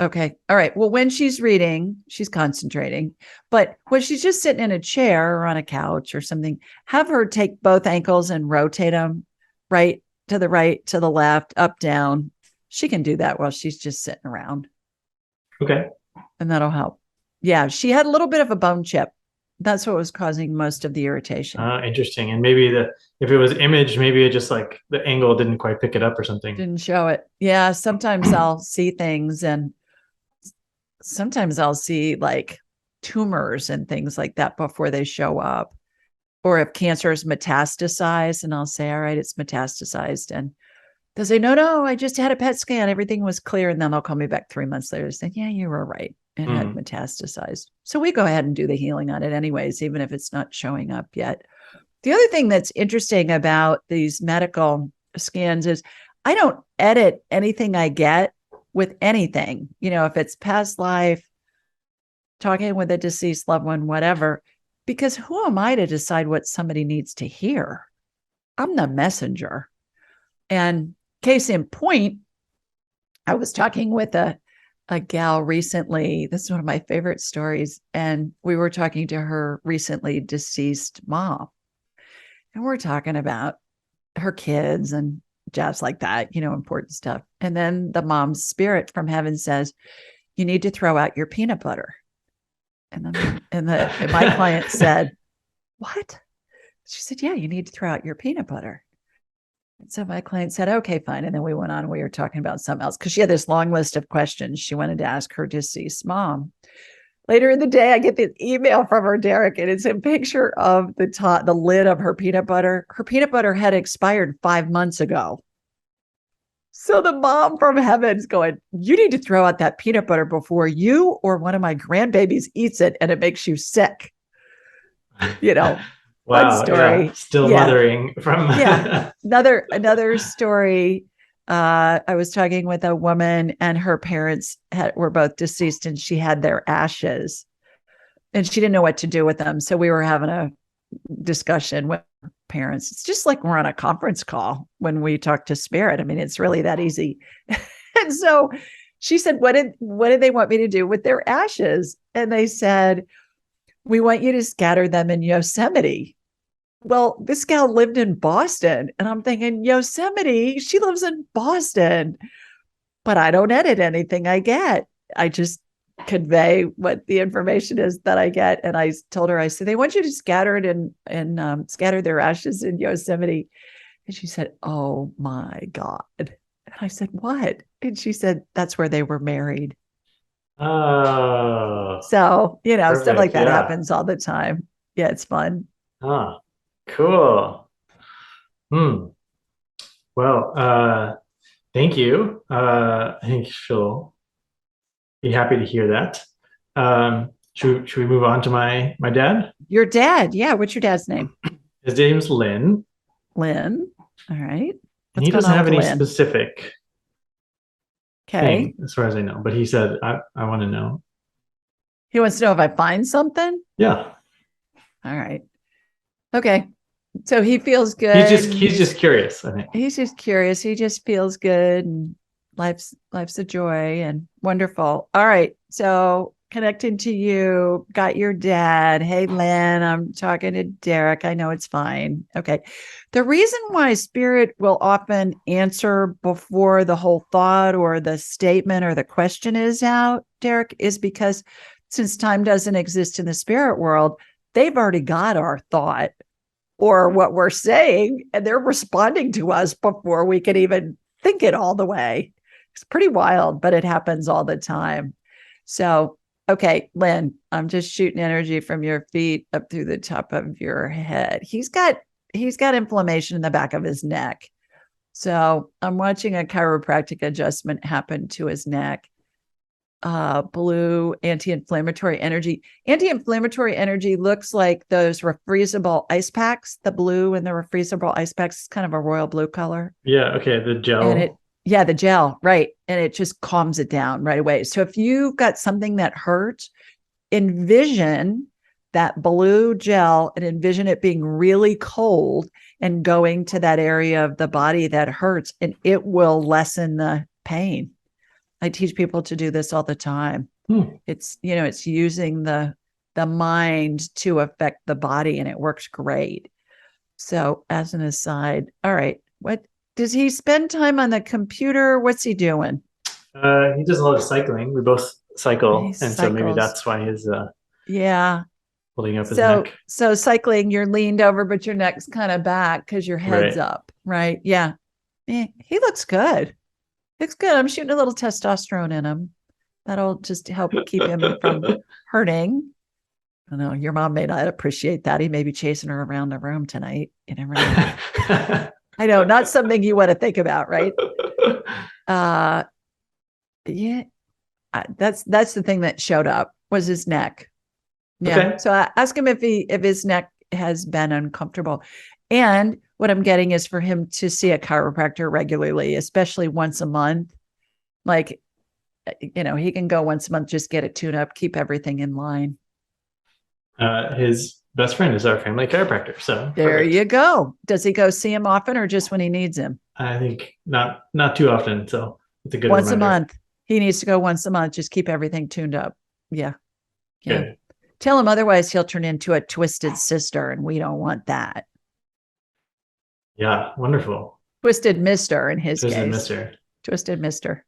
Okay. All right. Well, when she's reading, she's concentrating. But when she's just sitting in a chair or on a couch or something, have her take both ankles and rotate them right, to the left, up, down. She can do that while she's just sitting around. Okay. And that'll help. Yeah. She had a little bit of a bone chip. That's what was causing most of the irritation. Interesting. And maybe if it was imaged, maybe it just like the angle didn't quite pick it up or something. Didn't show it. Yeah. Sometimes I'll see things, and sometimes I'll see like tumors and things like that before they show up. Or if cancer is metastasized, and I'll say, all right, it's metastasized. And they'll say, no, I just had a PET scan. Everything was clear. And then they'll call me back 3 months later and say, yeah, you were right. It had metastasized. So we go ahead and do the healing on it anyways, even if it's not showing up yet. The other thing that's interesting about these medical scans is I don't edit anything I get with anything. If it's past life, talking with a deceased loved one, whatever, because who am I to decide what somebody needs to hear? I'm the messenger. And case in point, I was talking with a gal recently. This is one of my favorite stories. And we were talking to her recently deceased mom. And we're talking about her kids and jobs like that, important stuff. And then the mom's spirit from heaven says, you need to throw out your peanut butter. And my client said, what? She said, yeah, you need to throw out your peanut butter. And so my client said, okay, fine. And then we went on, we were talking about something else because she had this long list of questions she wanted to ask her deceased mom. Later in the day, I get this email from her, Derek, and it's a picture of the lid of her peanut butter. Her peanut butter had expired 5 months ago. So the mom from heaven's going, you need to throw out that peanut butter before you or one of my grandbabies eats it and it makes you sick. Wow, one story. Yeah. Still mothering from another story. I was talking with a woman and her parents were both deceased, and she had their ashes and she didn't know what to do with them. So we were having a discussion with parents. It's just like we're on a conference call when we talk to spirit. I mean, it's really that easy. And so she said, what did they want me to do with their ashes? And they said, we want you to scatter them in Yosemite. Well, this gal lived in Boston, and I'm thinking, Yosemite, she lives in Boston, but I don't edit anything I get. I just convey what the information is that I get. And I told her, I said, they want you to scatter it and scatter their ashes in Yosemite. And she said, oh my God. And I said, what? And she said, that's where they were married. Oh. So, perfect, stuff like that happens all the time. Yeah, it's fun. Ah, cool. Well, thank you. I think she'll be happy to hear that. Should we move on to my dad? Your dad? Yeah. What's your dad's name? His name's Lynn. Lynn. All right. And he doesn't have any specific thing, as far as I know. But he said, I want to know. He wants to know if I find something? Yeah. All right. Okay. So he feels He's good. just curious, I think. He's just curious. He just feels good, and life's a joy and wonderful. All right. So connecting to you, got your dad. Hey, Lynn, I'm talking to Derek. I know it's fine. Okay. The reason why spirit will often answer before the whole thought or the statement or the question is out, Derek, is because since time doesn't exist in the spirit world, they've already got our thought or what we're saying, and they're responding to us before we can even think it all the way. It's pretty wild, but it happens all the time. So, okay, Lynn, I'm just shooting energy from your feet up through the top of your head. He's got inflammation in the back of his neck. So I'm watching a chiropractic adjustment happen to his neck. Blue anti-inflammatory energy. Anti-inflammatory energy looks like those refreezable ice packs. The blue and the refreezable ice packs is kind of a royal blue color. Yeah. Okay. The gel. The gel, right. And it just calms it down right away. So if you've got something that hurts, envision that blue gel and envision it being really cold and going to that area of the body that hurts, and it will lessen the pain. I teach people to do this all the time. It's using the mind to affect the body, and it works great. So as an aside, all right, what does he spend time on the computer? What's he doing? He does a lot of cycling. We both cycle, He and so maybe cycles. that's why he's Yeah. holding up his So neck. so cycling, you're leaned over, but your neck's kind of back because your head's Right. up, right? Yeah. He looks good. Looks good. I'm shooting a little testosterone in him. That'll just help keep him from hurting. I know your mom may not appreciate that. He may be chasing her around the room tonight. You never know. I know, not something you want to think about, right? Yeah, that's the thing that showed up was his neck. Yeah. Okay. So I ask him if his neck has been uncomfortable. And what I'm getting is for him to see a chiropractor regularly, especially once a month. Like, he can go once a month, just get it tuned up, keep everything in line. His best friend is our family chiropractor. So There perfect. you go. Does he go see him often or just when he needs him? I think not too often. So it's a good Once a reminder. month. He needs to go once a month. Just keep everything tuned up. Yeah. Yeah. Good. Tell him otherwise he'll turn into a twisted sister, and we don't want that. Yeah. Wonderful. Twisted mister in his Twisted case. Mister. Twisted mister.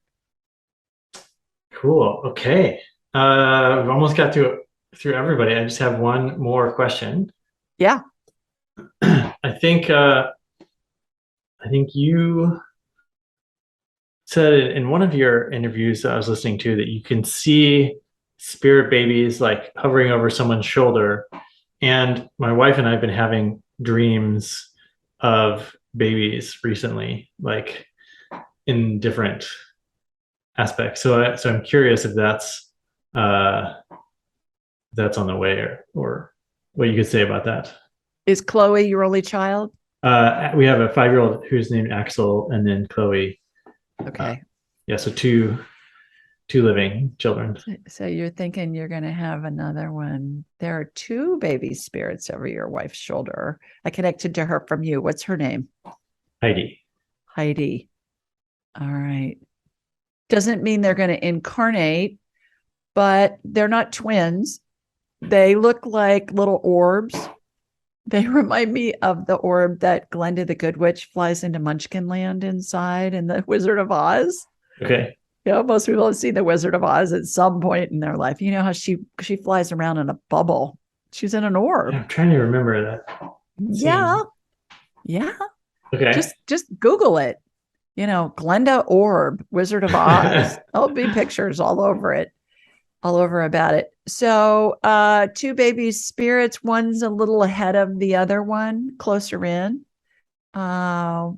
Cool. Okay. We've almost got through everybody. I just have one more question. Yeah. I think you said in one of your interviews that I was listening to that you can see spirit babies like hovering over someone's shoulder. And my wife and I have been having dreams of babies recently, like in different aspects. So I'm curious if that's on the way or what you could say about that. Is Chloe your only child? We have a 5-year-old who's named Axel, and then Chloe. Okay. Yeah, so two living children. So you're thinking you're going to have another one. There are 2 baby spirits over your wife's shoulder. I connected to her from you. What's her name? Heidi. Heidi. All right. Doesn't mean they're going to incarnate, but they're not twins. They look like little orbs. They remind me of the orb that Glenda the Good Witch flies into Munchkin Land inside in the Wizard of Oz. Okay. Most people have seen the Wizard of Oz at some point in their life. You know how she flies around in a bubble. She's in an orb. I'm trying to remember that. Yeah. Yeah. Okay. Just Google it. Glenda Orb, Wizard of Oz. There'll be pictures all over it. All over about it. So 2 baby spirits, one's a little ahead of the other one, closer in. I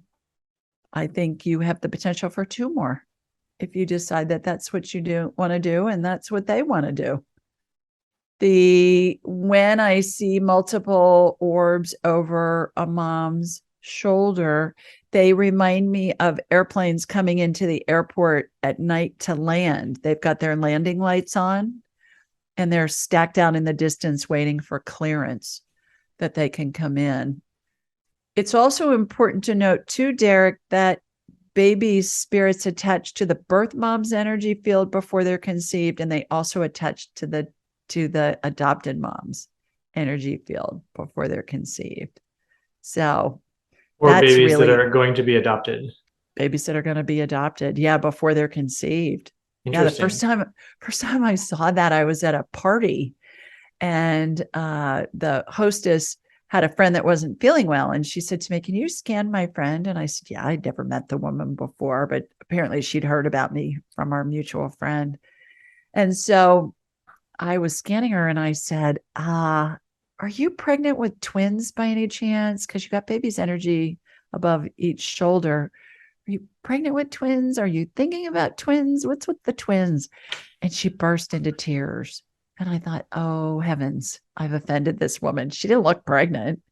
think you have the potential for 2 more if you decide that that's what you want to do, and that's what they want to do. When I see multiple orbs over a mom's shoulder, they remind me of airplanes coming into the airport at night to land. They've got their landing lights on, and they're stacked out in the distance waiting for clearance that they can come in. It's also important to note too, Derek, that babies' spirits attach to the birth mom's energy field before they're conceived, and they also attach to the adopted mom's energy field before they're conceived. So Or that's babies that really are going to be adopted. babies that are going to be adopted. Yeah, before they're conceived. Yeah, the Interesting. first time I saw that, I was at a party, and the hostess had a friend that wasn't feeling well, and she said to me, "Can you scan my friend?" And I said, "Yeah, I'd never met the woman before, but apparently she'd heard about me from our mutual friend." And so I was scanning her, and I said, "Are you pregnant with twins by any chance? Because you got baby's energy above each shoulder. Are you pregnant with twins? Are you thinking about twins? What's with the twins?" And she burst into tears. And I thought, oh, heavens, I've offended this woman. She didn't look pregnant.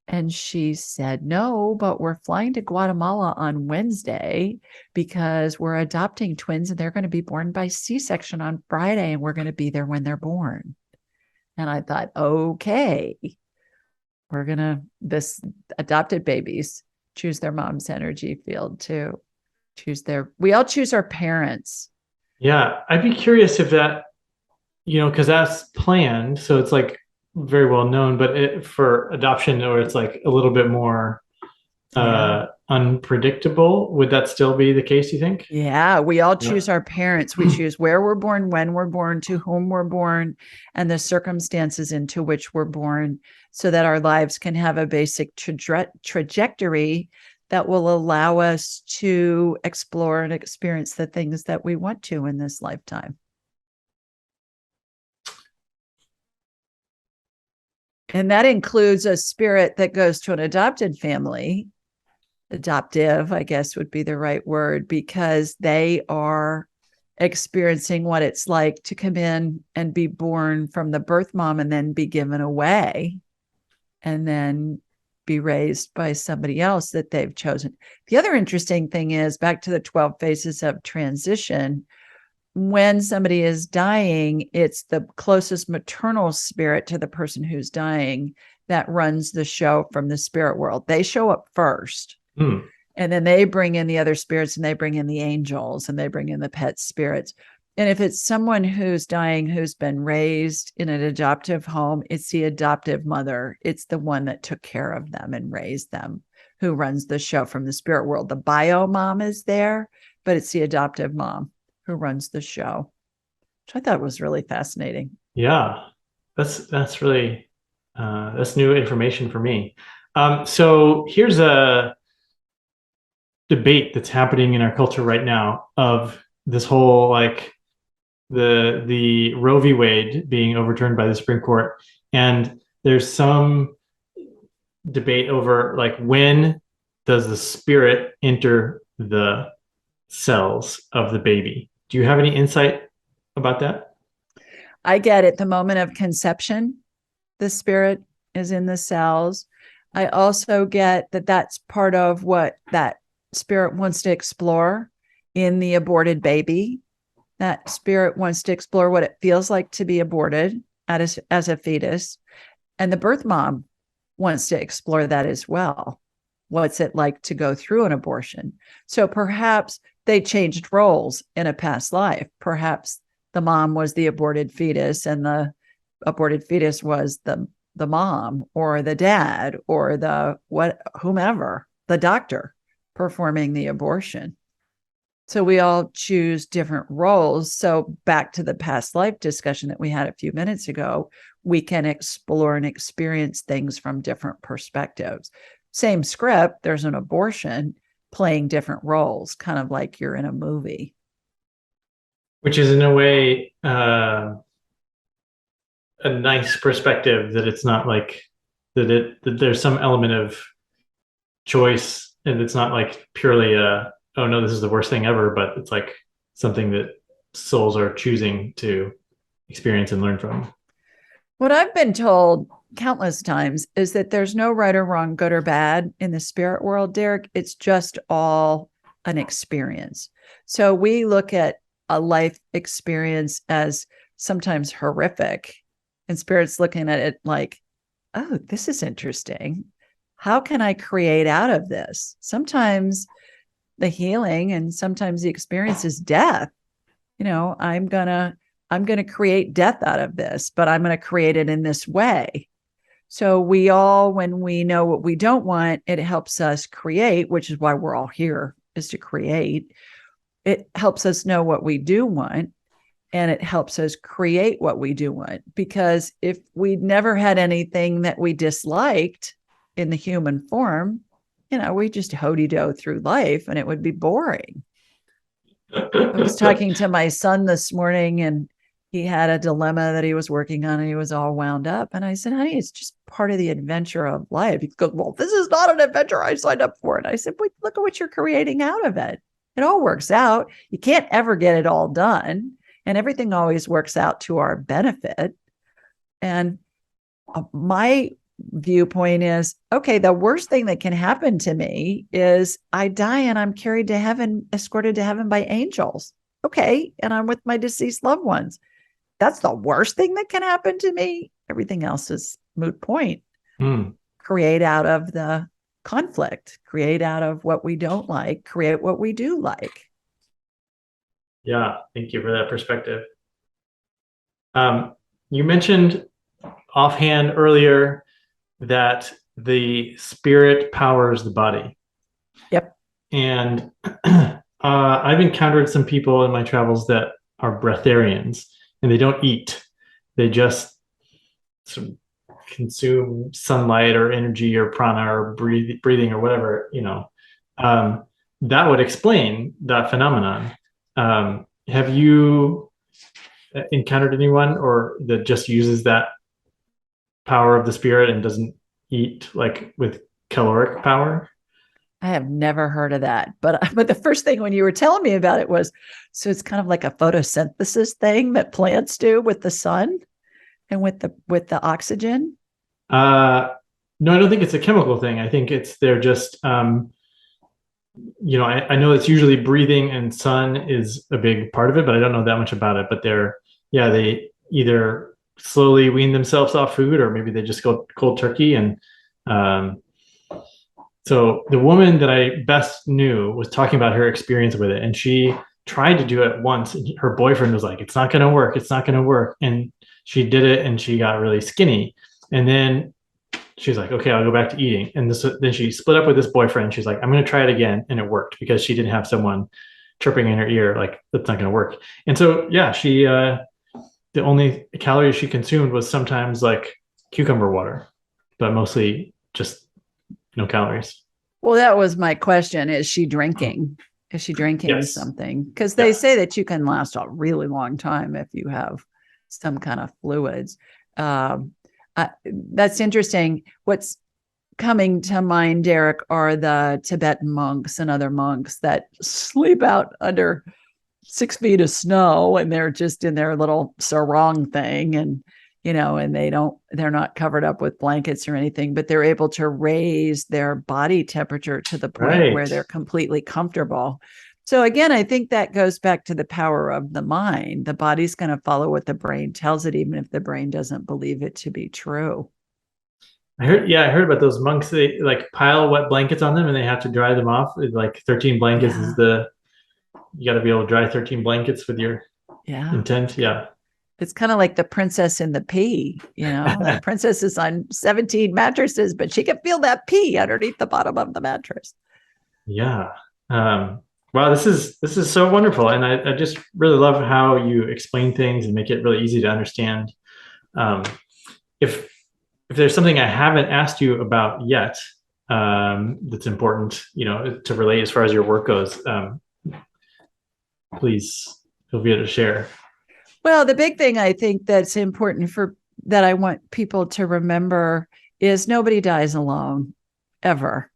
And she said, "No, but we're flying to Guatemala on Wednesday because we're adopting twins and they're going to be born by C-section on Friday and we're going to be there when they're born." And I thought, okay, this adopted babies choose their mom's energy field too. We all choose our parents. Yeah, I'd be curious if that, because that's planned, so it's like very well known, but for adoption, or it's like a little bit more Yeah. unpredictable, would that still be the case, you think? Yeah, we all Yeah. choose our parents. We choose where we're born, when we're born, to whom we're born, and the circumstances into which we're born, so that our lives can have a basic trajectory that will allow us to explore and experience the things that we want to in this lifetime. And that includes a spirit that goes to an adopted family. Adoptive, I guess would be the right word, because they are experiencing what it's like to come in and be born from the birth mom and then be given away and then be raised by somebody else that they've chosen. The other interesting thing is, back to the 12 phases of transition, when somebody is dying, it's the closest maternal spirit to the person who's dying that runs the show from the spirit world. They show up first. Hmm. And then they bring in the other spirits, and they bring in the angels, and they bring in the pet spirits. And if it's someone who's dying, who's been raised in an adoptive home, it's the adoptive mother. It's the one that took care of them and raised them who runs the show from the spirit world. The bio mom is there, but it's the adoptive mom who runs the show, which I thought was really fascinating. Yeah, that's really that's new information for me. So here's a debate that's happening in our culture right now of this whole, like, the Roe v. Wade being overturned by the Supreme Court, and there's some debate over, like, when does the spirit enter the cells of the baby? Do you have any insight about that? I get at the moment of conception, the spirit is in the cells. I also get that that's part of what that spirit wants to explore in the aborted baby. That spirit wants to explore what it feels like to be aborted as a fetus. And the birth mom wants to explore that as well. What's it like to go through an abortion? So perhaps they changed roles in a past life. Perhaps the mom was the aborted fetus and the aborted fetus was the mom or the dad or whomever, the doctor performing the abortion. So we all choose different roles. So back to the past life discussion that we had a few minutes ago, we can explore and experience things from different perspectives. Same script, there's an abortion playing different roles, kind of like you're in a movie. Which is, in a way, a nice perspective, that it's not like that there's some element of choice, and it's not like purely oh no, this is the worst thing ever, but it's like something that souls are choosing to experience and learn from. What I've been told countless times is that there's no right or wrong, good or bad in the spirit world, Derek. It's just all an experience. So we look at a life experience as sometimes horrific, and spirit's looking at it like, oh, this is interesting. how can I create out of this? Sometimes the healing and sometimes the experience is death. I'm gonna create death out of this, but I'm gonna create it in this way. So we all, when we know what we don't want, it helps us create, which is why we're all here, is to create. It helps us know what we do want, and it helps us create what we do want. Because if we never had anything that we disliked in the human form, we just hody-do through life and it would be boring. I was talking to my son this morning, and he had a dilemma that he was working on and he was all wound up. And I said, honey, it's just part of the adventure of life. He goes, well, this is not an adventure I signed up for. And I said, wait, look at what you're creating out of it. It all works out. You can't ever get it all done. And everything always works out to our benefit. And my viewpoint is, okay, the worst thing that can happen to me is I die and I'm carried to heaven, escorted to heaven by angels. Okay. And I'm with my deceased loved ones. That's the worst thing that can happen to me. Everything else is moot point. Create out of the conflict, create out of what we don't like, create what we do like. Yeah, thank you for that perspective. You mentioned offhand earlier that the spirit powers the body. Yep. And I've encountered some people in my travels that are breatharians, and they don't eat. They just consume sunlight or energy or prana or breathing or whatever, that would explain that phenomenon. Have you encountered anyone or that just uses that power of the spirit and doesn't eat, like with caloric power? I have never heard of that, but the first thing when you were telling me about it was, so it's kind of like a photosynthesis thing that plants do with the sun and with the oxygen. No, I don't think it's a chemical thing. I think they're just I know it's usually breathing and sun is a big part of it, but I don't know that much about it. But they either slowly wean themselves off food, or maybe they just go cold turkey. And so the woman that I best knew was talking about her experience with it, and she tried to do it once, and her boyfriend was like, "It's not going to work. It's not going to work." And she did it, and she got really skinny. And then she's like, "Okay, I'll go back to eating." And then she split up with this boyfriend. She's like, "I'm going to try it again," and it worked because she didn't have someone chirping in her ear like, "That's not going to work." And so yeah, she the only calories she consumed was sometimes like cucumber water, but mostly just no calories. Well, that was my question. Is she drinking? Is she drinking Yes. something? Because they say that you can last a really long time if you have some kind of fluids. That's interesting. What's coming to mind, Derek, are the Tibetan monks and other monks that sleep out under 6 feet of snow, and they're just in their little sarong thing, and and they're not covered up with blankets or anything, but they're able to raise their body temperature to the point where they're completely comfortable. So again, I think that goes back to the power of the mind. The body's going to follow what the brain tells it, even if the brain doesn't believe it to be true. I heard about those monks. They like pile wet blankets on them and they have to dry them off. Like 13 blankets is you got to be able to dry 13 blankets with your intent. Yeah. It's kind of like the princess in the pea, the princess is on 17 mattresses, but she can feel that pea underneath the bottom of the mattress. Yeah. Wow, this is so wonderful. And I just really love how you explain things and make it really easy to understand. If there's something I haven't asked you about yet, that's important, to relate as far as your work goes, please feel free to share. Well, the big thing I think that's important that I want people to remember is nobody dies alone, ever.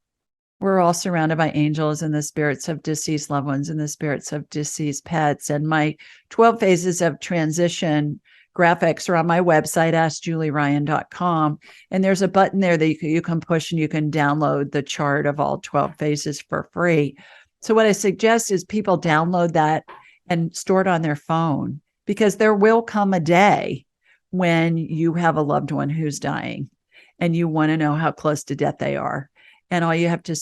We're all surrounded by angels and the spirits of deceased loved ones and the spirits of deceased pets. And my 12 phases of transition graphics are on my website, askjulieryan.com. And there's a button there that you can push and you can download the chart of all 12 phases for free. So what I suggest is people download that and store it on their phone, because there will come a day when you have a loved one who's dying and you want to know how close to death they are. And all you have to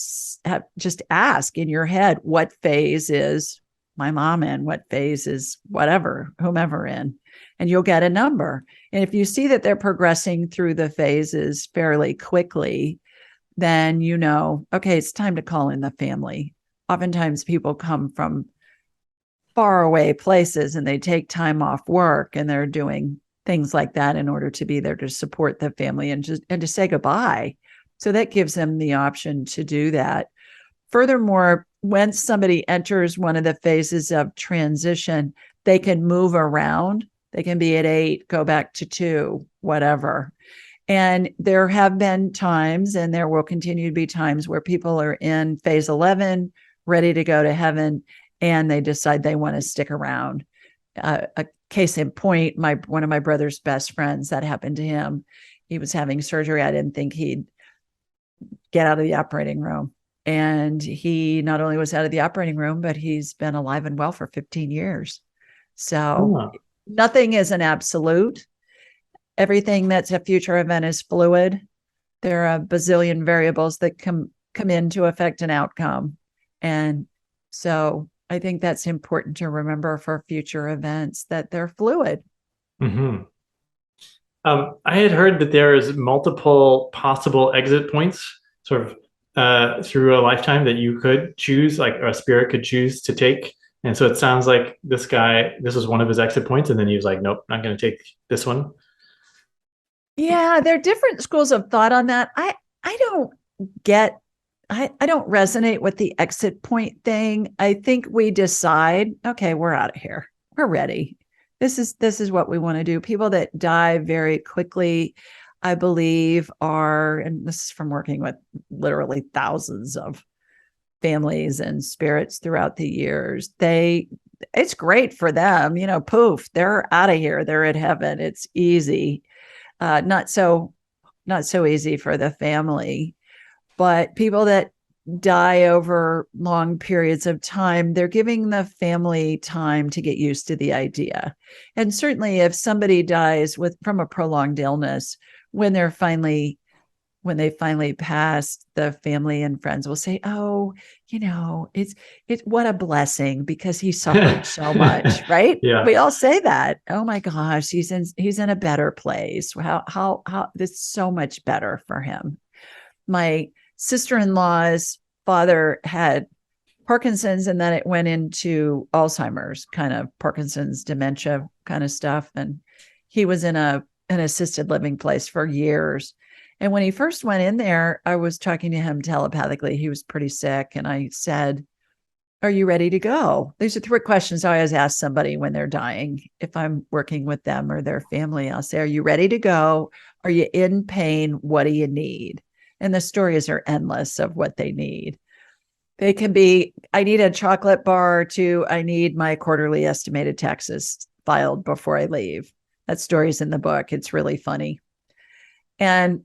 just ask in your head, what phase is my mom in? What phase is whatever, whomever in? And you'll get a number. And if you see that they're progressing through the phases fairly quickly, then you know, okay, it's time to call in the family. Oftentimes people come from far away places and they take time off work and they're doing things like that in order to be there to support the family and to say goodbye. So that gives them the option to do that. Furthermore, when somebody enters one of the phases of transition, they can move around. They can be at 8, go back to 2, whatever. And there have been times, and there will continue to be times, where people are in phase 11, ready to go to heaven, and they decide they want to stick around. A case in point, one of my brother's best friends, that happened to him. He was having surgery. I didn't think he'd get out of the operating room. And he not only was out of the operating room, but he's been alive and well for 15 years. So nothing is an absolute. Everything that's a future event is fluid. There are a bazillion variables that come in to affect an outcome. And so I think that's important to remember for future events, that they're fluid. Mm-hmm. I had heard that there is multiple possible exit points, sort of through a lifetime, that you could choose, like a spirit could choose to take. And so it sounds like this was one of his exit points, and then he was like, nope, not going to take this one. Yeah, there are different schools of thought on that. I don't get, I don't resonate with the exit point thing. I think we decide, okay, we're out of here. We're ready. This is what we want to do. People that die very quickly, I believe, are, and this is from working with literally thousands of families and spirits throughout the years. It's great for them, poof, they're out of here. They're at heaven. It's easy. Not so easy for the family, but people that die over long periods of time, they're giving the family time to get used to the idea. And certainly if somebody dies from a prolonged illness, when they finally pass, the family and friends will say, oh, it's what a blessing, because he suffered so much, right? Yeah. We all say that. Oh my gosh, he's in a better place. How this is so much better for him. My sister-in-law's father had Parkinson's, and then it went into Alzheimer's, kind of Parkinson's, dementia kind of stuff. And he was in an assisted living place for years. And when he first went in there, I was talking to him telepathically. He was pretty sick. And I said, are you ready to go? These are 3 questions I always ask somebody when they're dying. If I'm working with them or their family, I'll say, are you ready to go? Are you in pain? What do you need? And the stories are endless of what they need. They can be, I need a chocolate bar, to I need my quarterly estimated taxes filed before I leave. That story's in the book. It's really funny. And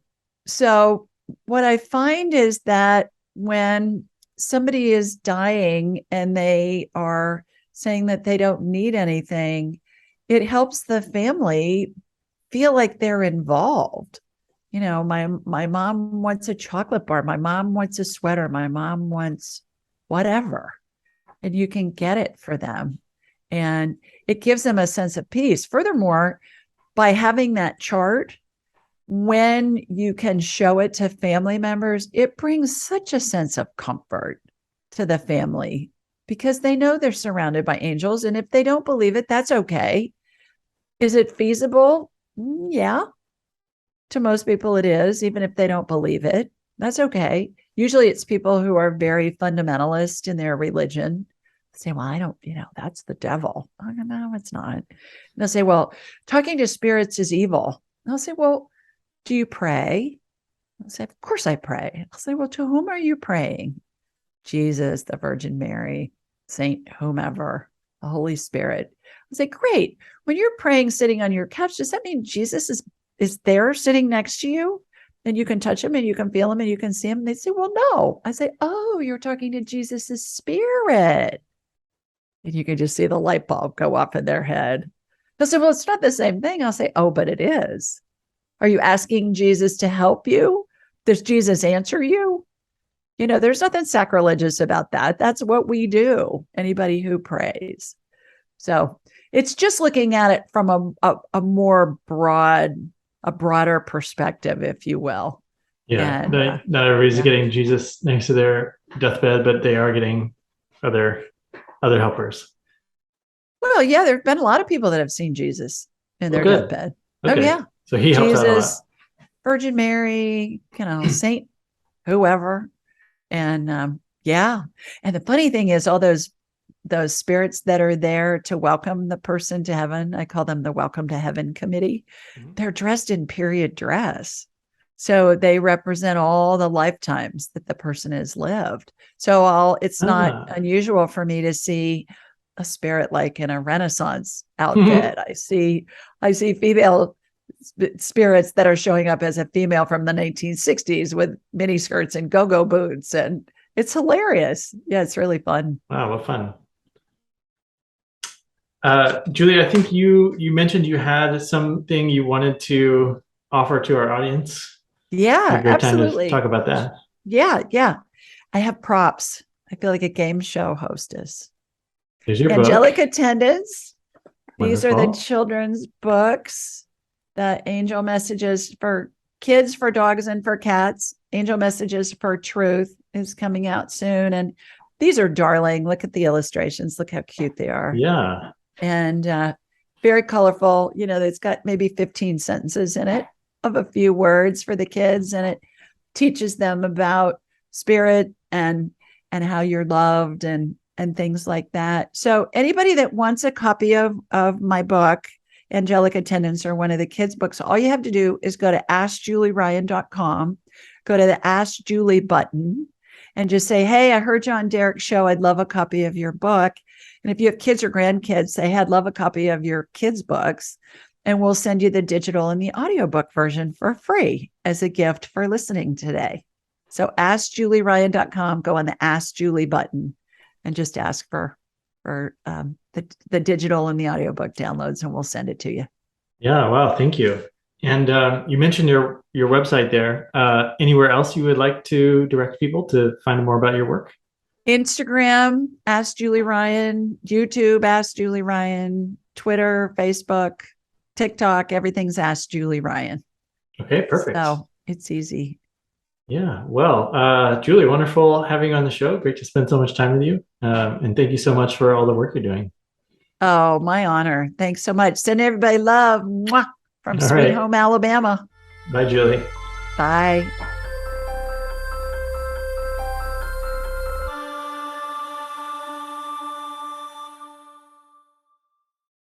so what I find is that when somebody is dying and they are saying that they don't need anything, it helps the family feel like they're involved. My mom wants a chocolate bar. My mom wants a sweater. My mom wants whatever. And you can get it for them. And it gives them a sense of peace. Furthermore, by having that chart, when you can show it to family members, it brings such a sense of comfort to the family, because they know they're surrounded by angels. And if they don't believe it, that's okay. Is it feasible? Yeah. To most people it is, even if they don't believe it. That's okay. Usually it's people who are very fundamentalist in their religion. Say, well, I don't, that's the devil. I go, no, it's not. And they'll say, well, talking to spirits is evil. And I'll say, well, do you pray? I'll say, of course I pray. I'll say, well, to whom are you praying? Jesus, the Virgin Mary, Saint whomever, the Holy Spirit. I'll say, great. When you're praying sitting on your couch, does that mean Jesus is there sitting next to you? And you can touch him and you can feel him and you can see him? And they say, well, no. I say, oh, you're talking to Jesus's spirit. And you can just see the light bulb go off in their head. They'll say, well, it's not the same thing. I'll say, oh, but it is. Are you asking Jesus to help you? Does Jesus answer you? There's nothing sacrilegious about that. That's what we do. Anybody who prays. So it's just looking at it from a more a broader perspective, if you will. Yeah, And not everybody's getting Jesus next to their deathbed, but they are getting other helpers. Well, yeah, there have been a lot of people that have seen Jesus in their deathbed. Okay. Oh, yeah. So he helps out a lot. Virgin Mary, Saint whoever. And yeah. And the funny thing is, all those spirits that are there to welcome the person to heaven, I call them the Welcome to Heaven Committee. Mm-hmm. They're dressed in period dress. So they represent all the lifetimes that the person has lived. So it's not unusual for me to see a spirit like in a Renaissance outfit. Mm-hmm. I see female spirits that are showing up as a female from the 1960s with mini skirts and go-go boots, and it's hilarious. Yeah, it's really fun. Wow, what fun. Julie, I think you mentioned you had something you wanted to offer to our audience. Yeah, absolutely. Time to talk about that. Yeah. I have props. I feel like a game show hostess. Here's your Angelic book. Attendants. These Wonderful. are the children's books. The Angel Messages for Kids, for Dogs, and for Cats. Angel Messages for Truth is coming out soon. And these are darling. Look at the illustrations. Look how cute they are. Yeah. And very colorful. It's got maybe 15 sentences in it of a few words for the kids, and it teaches them about spirit and how you're loved and things like that. So anybody that wants a copy of my book, Angelic Attendants, or one of the kids' books, all you have to do is go to AskJulieRyan.com, go to the Ask Julie button, and just say, hey, I heard you on Derek's show. I'd love a copy of your book. And if you have kids or grandkids, say, hey, I'd love a copy of your kids' books. And we'll send you the digital and the audiobook version for free as a gift for listening today. So AskJulieRyan.com, go on the Ask Julie button and just ask for the digital and the audiobook downloads, and we'll send it to you. Yeah, wow, thank you. And you mentioned your website there. Anywhere else you would like to direct people to find more about your work? Instagram, Ask Julie Ryan, YouTube, Ask Julie Ryan, Twitter, Facebook, TikTok, everything's Ask Julie Ryan. Okay, perfect. So it's easy. Yeah, well, Julie, wonderful having you on the show. Great to spend so much time with you. And thank you so much for all the work you're doing. Oh, my honor. Thanks so much. Send everybody love. Mwah, from Sweet Home, Alabama. Bye, Julie. Bye.